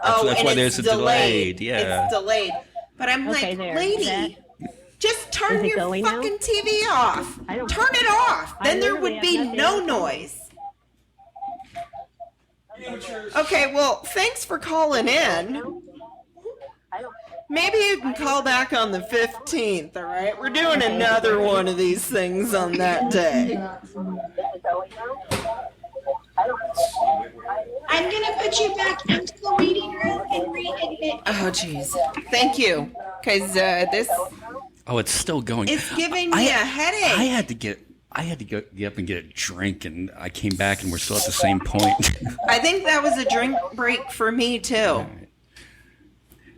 Oh, that's why there's a delayed. Yeah. It's delayed. But I'm like, lady, just turn your fucking TV off. Turn it off. Then there would be no noise. Okay, well, thanks for calling in. Maybe you can call back on the 15th, all right? We're doing another one of these things on that day. I'm going to put you back into the waiting room and readmit. Oh, jeez. Thank you. Because this... Oh, it's still going. It's giving me a headache. I had to get up and get a drink, and I came back, and we're still at the same point. I think that was a drink break for me, too.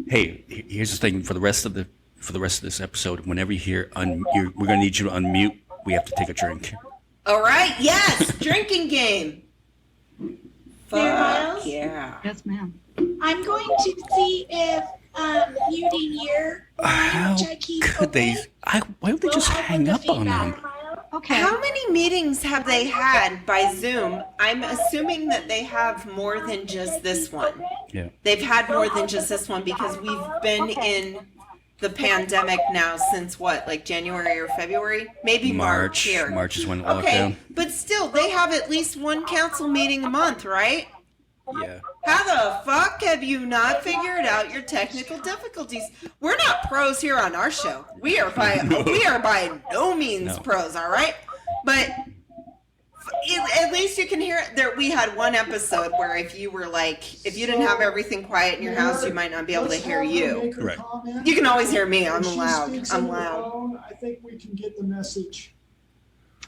Hey, here's the thing. For the rest of this episode, whenever you hear we're going to need you to unmute. We have to take a drink. All right. Yes. Drinking game. Mayor Fuck Miles? yeah. Yes, ma'am. I'm going to see if muting your line, which I keep Could they? open, Why don't they will just help hang with the up on feedback. them? Okay. How many meetings have they had by Zoom? I'm assuming that they have more than just this one. Yeah. They've had more than just this one because we've been in the pandemic now since what, like January or February? Maybe March here. March is when it Okay, lockdown. but still, they have at least one council meeting a month, right? Yeah. How the fuck have you not figured out your technical difficulties? We're not pros here on our show. We are by no means pros, all right? But at least you can hear it. There, we had one episode where if you didn't have everything quiet in your house, you might not be able to hear you. Right. You can always hear me. I'm If she loud. speaks I'm into the loud. phone, I think we can get the message.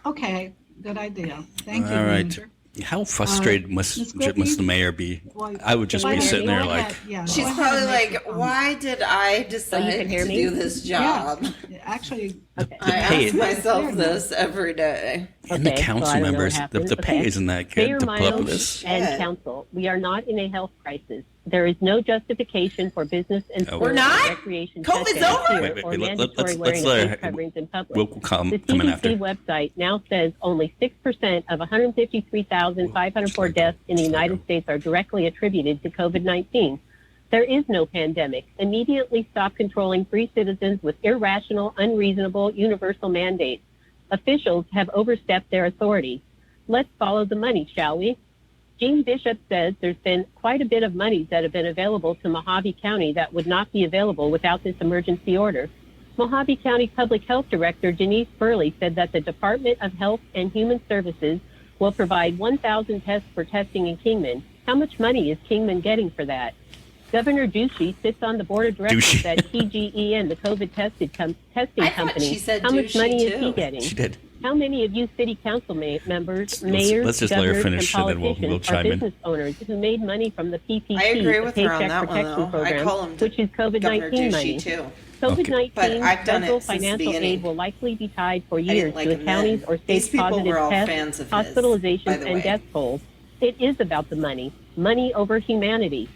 Okay, good idea. Thank you, All right. Manager. How frustrated Ms. must Griffey? the mayor be? Well, I would just go be ahead, sitting go there like, ahead. Yeah, She's go ahead probably and make like, your comment. why did I you decide can hear to me? do this job? Yes. Actually, Okay. I pay- ask myself this every day. and the Okay, so I council don't know what members, happened. the pay Okay. isn't that good Mayor to put up with Miles this. and Shit. council, we are not in a health crisis. There is no justification for business and Oh. sports We're not? and recreation COVID's shutdowns over? here Wait, or wait, mandatory let's wearing let of her- face coverings in public. We'll come The in CDC after. website now says only 6% of 153,504 deaths in the United States are directly attributed to COVID-19. There is no pandemic. Immediately stop controlling free citizens with irrational, unreasonable, universal mandates. Officials have overstepped their authority. Let's follow the money, shall we? Gene Bishop says there's been quite a bit of money that have been available to Mojave County that would not be available without this emergency order. Mojave County Public Health Director Denise Burley said that the Department of Health and Human Services will provide 1,000 tests for testing in Kingman. How much money is Kingman getting for that? Governor Ducey sits on the board of directors Ducey. at TGEN, the COVID testing I thought company. she said How much Ducey, money is too. he getting? She did. How many of you city council members, mayors, let's just let her governors, finish, and and then politicians we'll are chime in. business owners who made money from the PPP, I agree the with her on Paycheck that one, Protection though. I Program, call him which is Governor COVID-19 money. Ducey, too. COVID-19 But I've done it federal since the financial beginning. aid will likely be tied for didn't years like to him the then. counties or These states' people positive were all tests, fans of his, by hospitalizations, the and way. death tolls. It is about the money. Money over humanity.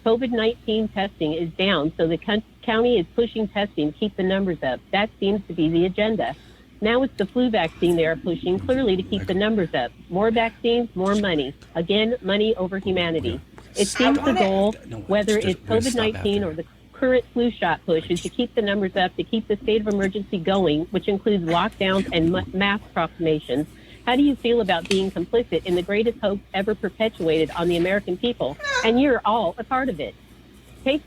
COVID-19 testing is down, so the county is pushing testing to keep the numbers up. That seems to be the agenda. Now it's the flu vaccine they are pushing, clearly to keep the numbers up. More vaccines, more money. Again, money over humanity. It seems the goal, whether it's COVID-19 or the current flu shot push, is to keep the numbers up, to keep the state of emergency going, which includes lockdowns and mask proclamations. How do you feel about being complicit in the greatest hoax ever perpetuated on the American people? And you're all a part of it. Take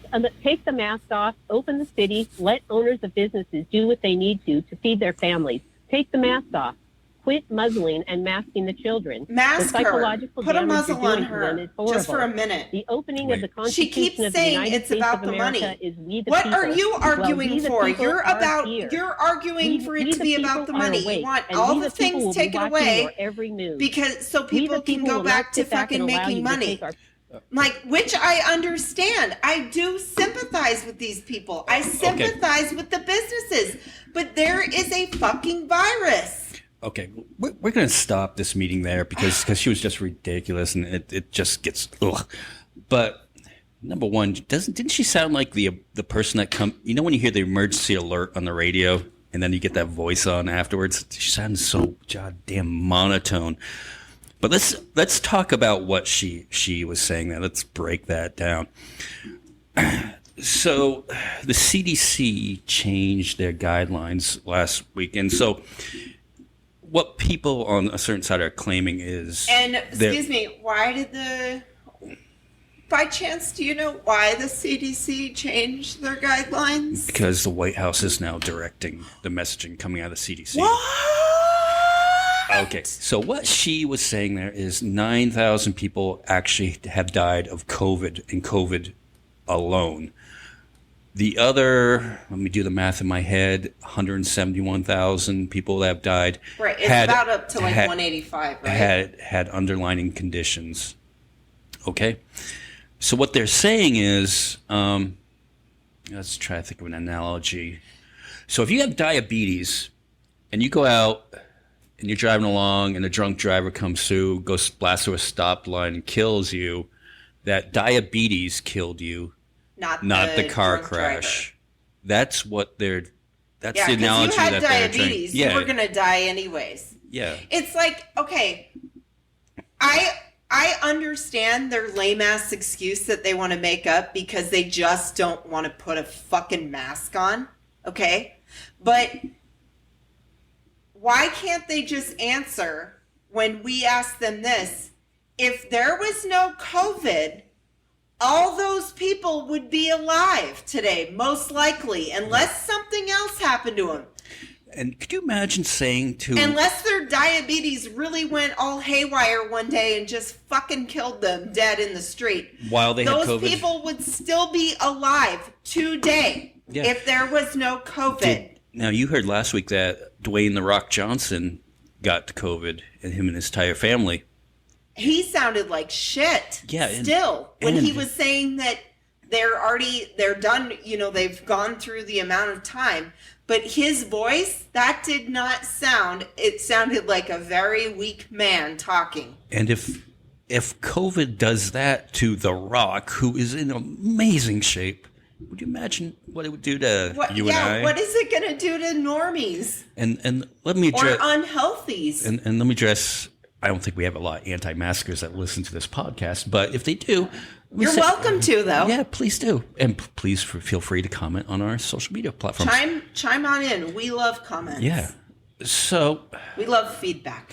the mask off, open the city, let owners of businesses do what they need to feed their families. Take the mask off. Quit muzzling and masking the children. Mask the psychological her. Put a damage muzzle you're on doing to them her, is horrible. just for a minute. The opening Wait. of the She Constitution keeps of the saying United it's States about of the America money. is we the What people. are you arguing Well, we the for? people You're are here. You're arguing for it We to the be people about the are money. You awake, want and all we the the people things will be taken watching away your every move. because so We the people can people go will back not to sit back and fucking allow making you to money. take our Like, which I understand. I do sympathize with these people. I sympathize with the businesses. But there is a fucking virus. Okay, we're going to stop this meeting there because she was just ridiculous and it just gets ugh. But number one, didn't she sound like the person that when you hear the emergency alert on the radio and then you get that voice on afterwards? She sounds so goddamn monotone. But let's talk about what she was saying there. Let's break that down. So the CDC changed their guidelines last week, and so what people on a certain side are claiming is And excuse me, why did by chance, do you know why the CDC changed their guidelines? Because the White House is now directing the messaging coming out of the CDC. What? Okay, so what she was saying there is 9,000 people actually have died of COVID and COVID alone. The other, let me do the math in my head, 171,000 people that have died. Right, it's about up to like 185, right? Had underlying conditions. Okay? So what they're saying is, let's try to think of an analogy. So if you have diabetes and you go out and you're driving along and a drunk driver comes through, goes blasts through a stoplight and kills you, that diabetes killed you, not the car crash. Driver. That's what they're. That's the analogy that they're trying. If you had diabetes, you were gonna die anyways. Yeah. It's like, okay, I understand their lame ass excuse that they want to make up because they just don't want to put a fucking mask on. Okay, but why can't they just answer when we ask them this? If there was no COVID, all those people would be alive today, most likely, unless something else happened to them. And could you imagine saying to... Unless their diabetes really went all haywire one day and just fucking killed them dead in the street. While they had COVID. Those people would still be alive today if there was no COVID. Now, you heard last week that Dwayne "The Rock" Johnson got COVID, and him and his entire family. He sounded like shit. Yeah. When he was saying that they're done, they've gone through the amount of time. But his voice, that did not sound, it sounded like a very weak man talking. And if COVID does that to The Rock, who is in amazing shape, would you imagine what it would do to you and I? What is it going to do to normies? And let me address... Or unhealthies. And let me address... I don't think we have a lot of anti-maskers that listen to this podcast, but if they do... You're welcome to, though. Yeah, please do. And please feel free to comment on our social media platforms. Chime on in. We love comments. Yeah. So... We love feedback.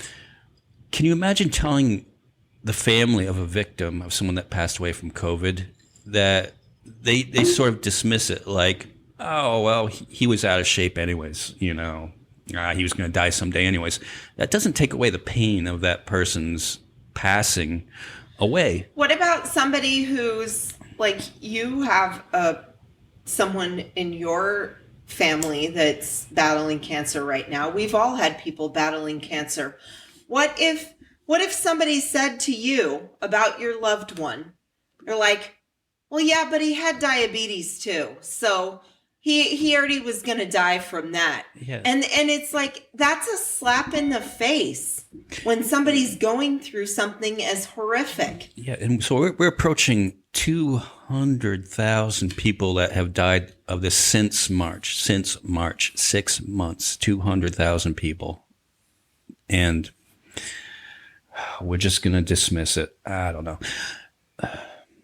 Can you imagine telling the family of a victim of someone that passed away from COVID that they sort of dismiss it like, oh, well, he was out of shape anyways, he was going to die someday anyways. That doesn't take away the pain of that person's passing away. What about somebody who's like, you have someone in your family that's battling cancer right now? We've all had people battling cancer. What if somebody said to you about your loved one, they're like, well, yeah, but he had diabetes too. So he already was going to die from that. Yeah. And it's like, that's a slap in the face when somebody's going through something as horrific. Yeah, and so we're approaching 200,000 people that have died of this since March. 6 months, 200,000 people. And we're just going to dismiss it. I don't know.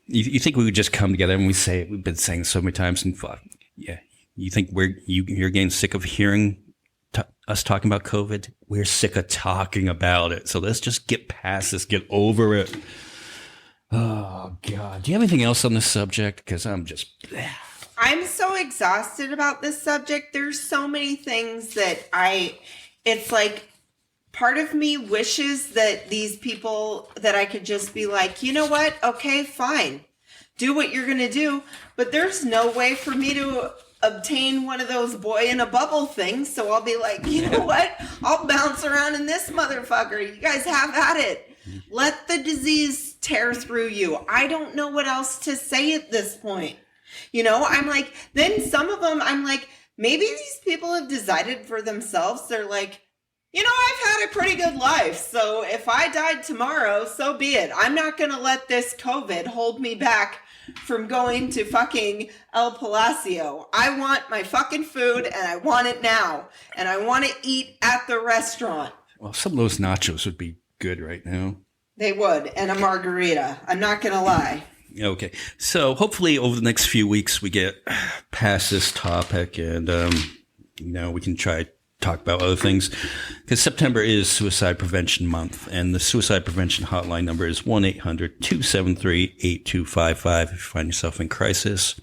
You think we would just come together and we've been saying so many times and fuck, yeah. You think you're getting sick of hearing us talking about COVID? We're sick of talking about it. So let's just get past this, get over it. Oh, God. Do you have anything else on this subject? Because I'm so exhausted about this subject. There's so many things that it's like part of me wishes that these people, that I could just be like, you know what? Okay, fine. Do what you're going to do. But there's no way for me to obtain one of those boy in a bubble things. So I'll be like, you know what? I'll bounce around in this motherfucker. You guys have at it. Let the disease tear through you. I don't know what else to say at this point. I'm like, then some of them, I'm like, maybe these people have decided for themselves. They're like, I've had a pretty good life. So if I died tomorrow, so be it. I'm not going to let this COVID hold me back from going to fucking El Palacio. I want my fucking food and I want it now. And I want to eat at the restaurant. Well, some of those nachos would be good right now. They would. And a margarita. I'm not going to lie. Okay. So hopefully over the next few weeks we get past this topic and, we can try talk about other things, because September is Suicide Prevention Month, and the Suicide Prevention Hotline number is 1-800-273-8255. If you find yourself in crisis,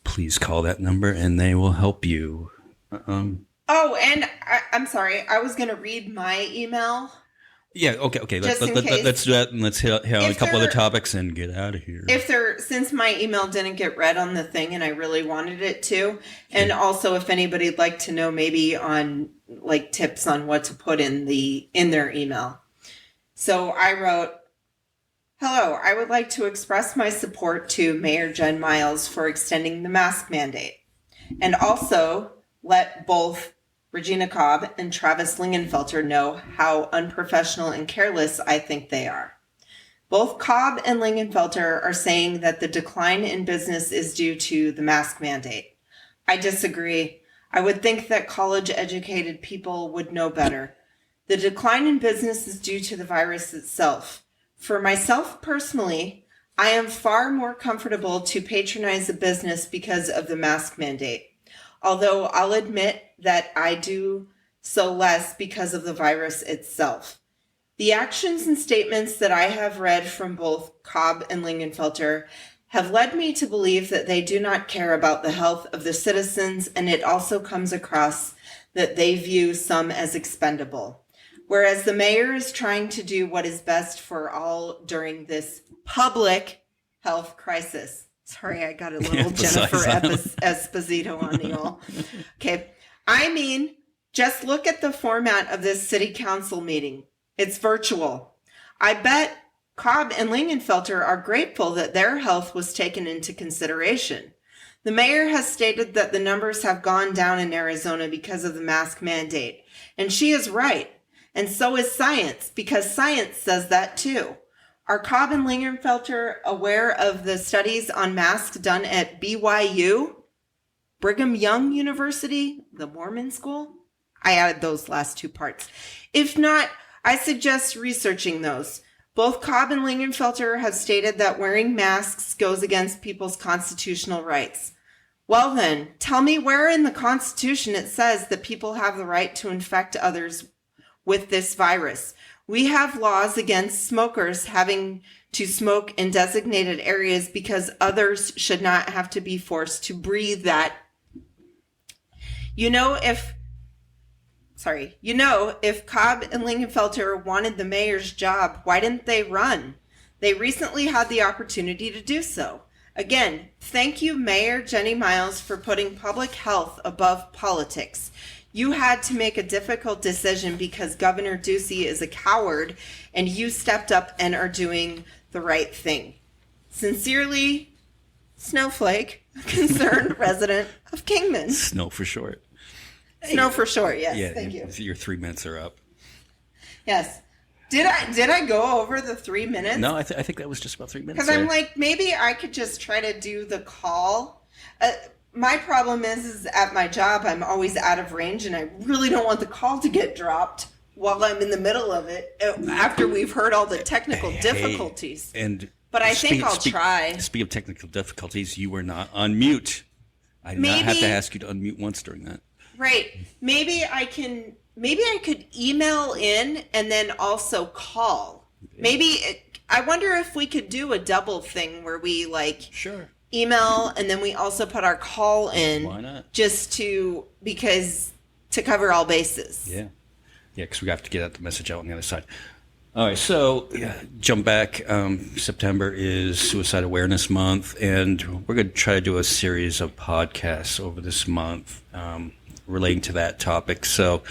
please call that number, and they will help you. And I'm sorry, I was going to read my email. Yeah, okay. Let's do that, and let's hit on a couple other topics and get out of here. Since my email didn't get read on the thing, and I really wanted it to, and also if anybody'd like to know maybe on like tips on what to put in their email. So I wrote, "Hello, I would like to express my support to Mayor Jen Miles for extending the mask mandate, and also let both Regina Cobb and Travis Lingenfelter know how unprofessional and careless I think they are. Both Cobb and Lingenfelter are saying that the decline in business is due to the mask mandate. I disagree. I would think that college-educated people would know better. The decline in business is due to the virus itself. For myself personally, I am far more comfortable to patronize a business because of the mask mandate. Although I'll admit that I do so less because of the virus itself. The actions and statements that I have read from both Cobb and Lingenfelter have led me to believe that they do not care about the health of the citizens, and it also comes across that they view some as expendable. Whereas the mayor is trying to do what is best for all during this public health crisis." Sorry, I got a little Jennifer Esposito on you all. Okay. I mean, just look at the format of this city council meeting. It's virtual. I bet Cobb and Lingenfelter are grateful that their health was taken into consideration. The mayor has stated that the numbers have gone down in Arizona because of the mask mandate. And she is right. And so is science, because science says that too. Are Cobb and Lingenfelter aware of the studies on masks done at BYU, Brigham Young University, the Mormon school? I added those last two parts. If not, I suggest researching those. Both Cobb and Lingenfelter have stated that wearing masks goes against people's constitutional rights. Well then, tell me where in the Constitution it says that people have the right to infect others with this virus. We have laws against smokers having to smoke in designated areas because others should not have to be forced to breathe that. If Cobb and Lingenfelter wanted the mayor's job, why didn't they run? They recently had the opportunity to do so. Again, thank you, Mayor Jenny Miles, for putting public health above politics. You had to make a difficult decision because Governor Ducey is a coward, and you stepped up and are doing the right thing. Sincerely, Snowflake, a concerned resident of Kingman. Snow for short. Snow for short, yes. Yeah, thank you. Your 3 minutes are up. Yes. Did I go over the 3 minutes? No, I think that was just about 3 minutes. Because I'm like, maybe I could just try to do the call. My problem is at my job, I'm always out of range, and I really don't want the call to get dropped while I'm in the middle of it after we've heard all the technical difficulties. But I think I'll try. Speaking of technical difficulties, you were not on mute. I did not have to ask you to unmute once during that. Right. Maybe I could email in and then also call. I wonder if we could do a double thing where we Sure. email and then we also put our call in. Why not? To cover all bases. Yeah, because we have to get the message out on the other side. All right, so jump back. September is Suicide Awareness Month, and we're going to try to do a series of podcasts over this month relating to that topic. So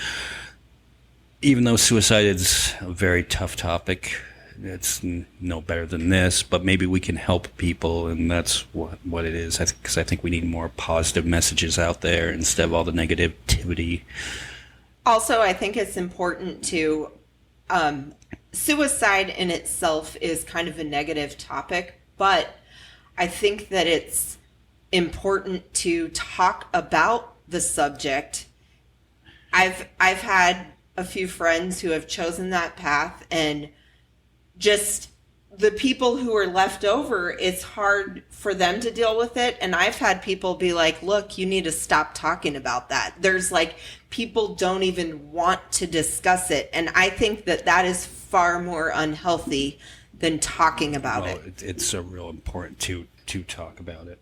even though suicide is a very tough topic, it's no better than this, but maybe we can help people, and that's what it is. Because I think we need more positive messages out there instead of all the negativity. Also, I think it's important to, suicide in itself is kind of a negative topic, but I think that it's important to talk about the subject. I've had a few friends who have chosen that path, and just the people who are left over, it's hard for them to deal with it. And I've had people be like, look, you need to stop talking about that. There's like, people don't even want to discuss it. And I think that that is far more unhealthy than talking about it. It's so real important to talk about it.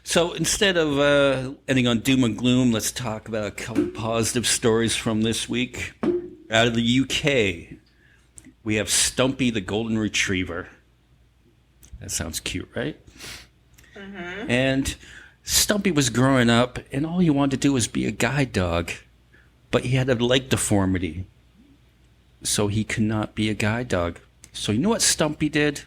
So instead of ending on doom and gloom, let's talk about a couple positive stories from this week. Out of the UK, we have Stumpy the Golden Retriever. That sounds cute, right? Mm-hmm. And Stumpy was growing up, and all he wanted to do was be a guide dog. But he had a leg deformity, so he could not be a guide dog. So you know what Stumpy did?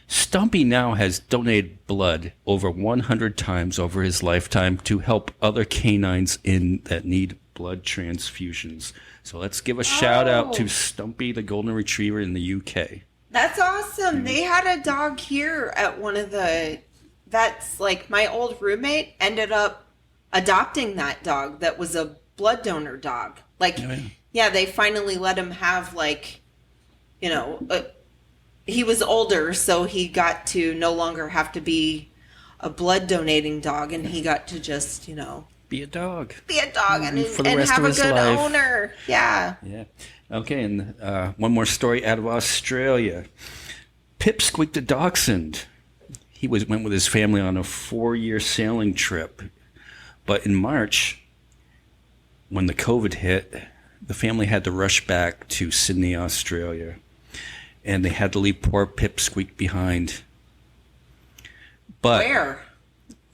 Stumpy now has donated blood over 100 times over his lifetime to help other canines that need blood transfusions. So let's give a shout out to Stumpy the Golden Retriever in the UK. That's awesome. Mm-hmm. They had a dog here at one of the vets. Like, my old roommate ended up adopting that dog that was a blood donor dog. Like, they finally let him have, like, he was older, so he got to no longer have to be a blood donating dog, and he got to just, be a dog. Be a dog and have a good owner. Yeah. Yeah. Okay, and one more story out of Australia. Pipsqueak the Dachshund. He went with his family on a 4-year sailing trip. But in March, when the COVID hit, the family had to rush back to Sydney, Australia. And they had to leave poor Pipsqueak behind. But where?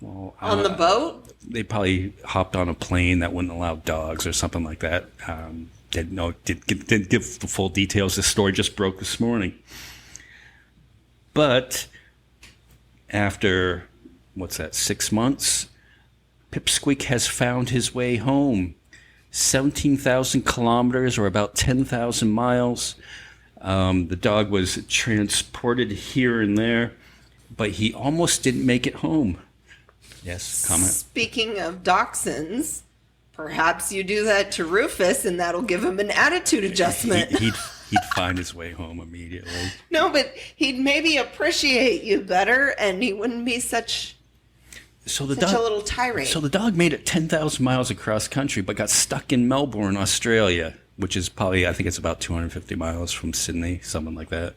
Well, on the boat? They probably hopped on a plane that wouldn't allow dogs or something like that. Didn't give the full details. The story just broke this morning. But after, 6 months, Pipsqueak has found his way home. 17,000 kilometers, or about 10,000 miles. The dog was transported here and there, but he almost didn't make it home. Yes, comment. Speaking of dachshunds, perhaps you do that to Rufus, and that'll give him an attitude adjustment. He'd find his way home immediately. No, but he'd maybe appreciate you better, and he wouldn't be such a little tirade. So the dog made it 10,000 miles across country, but got stuck in Melbourne, Australia, which is probably, I think it's about 250 miles from Sydney, something like that.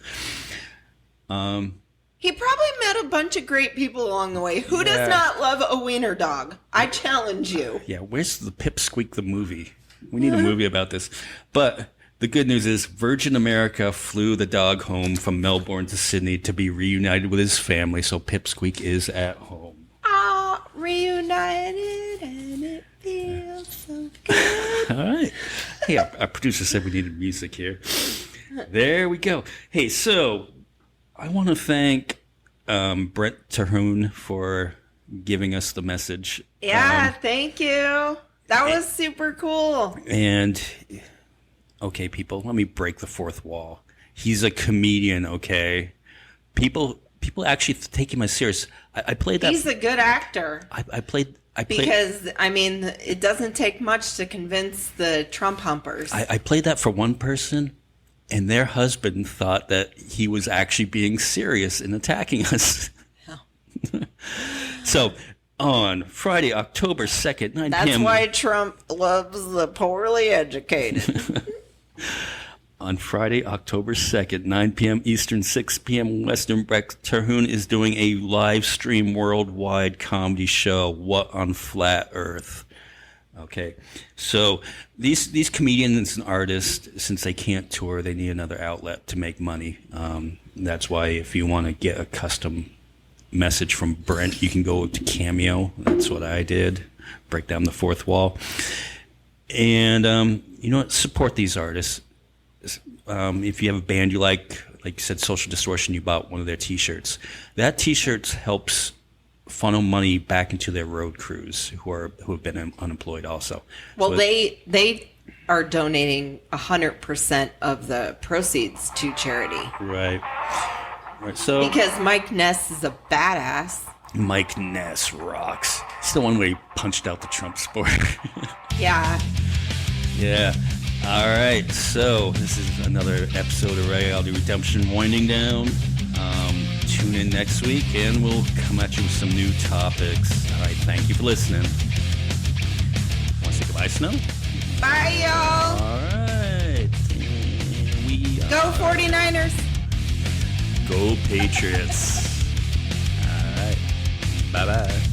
He probably met a bunch of great people along the way. Who does not love a wiener dog? I challenge you. Yeah, where's the Pipsqueak the movie? We need a movie about this. But the good news is Virgin America flew the dog home from Melbourne to Sydney to be reunited with his family, so Pipsqueak is at home. Ah, reunited and it feels so good. All right. Hey, our producer said we needed music here. There we go. Hey, so I want to thank Brent Terhune for giving us the message. Yeah, thank you. That was super cool. And, okay, people, let me break the fourth wall. He's a comedian, okay? People actually take him as serious. I played that. He's a good actor. I played. Because, I mean, it doesn't take much to convince the Trump humpers. I played that for one person, and their husband thought that he was actually being serious in attacking us. Yeah. So, on Friday, October 2nd, 9 p.m. That's why Trump loves the poorly educated. On Friday, October 2nd, 9 p.m. Eastern, 6 p.m. Western, Brett Terhune is doing a live stream worldwide comedy show, What on Flat Earth? Okay, so these comedians and artists, since they can't tour, they need another outlet to make money. That's why if you want to get a custom message from Brent, you can go to Cameo. That's what I did. Break down the fourth wall. And, support these artists. If you have a band you like you said, Social Distortion, you bought one of their T-shirts. That T-shirt helps funnel money back into their road crews who have been unemployed also. Well, so they are donating 100% of the proceeds to charity. Right. So because Mike Ness is a badass. Mike Ness rocks. He's the one where he punched out the Trump sport. Yeah. Yeah. All right, so this is another episode of Reality Redemption winding down. Tune in next week, and we'll come at you with some new topics. All right, thank you for listening. Want to say goodbye, Snow? Bye, y'all. All right. Go 49ers. Go Patriots. All right. Bye-bye.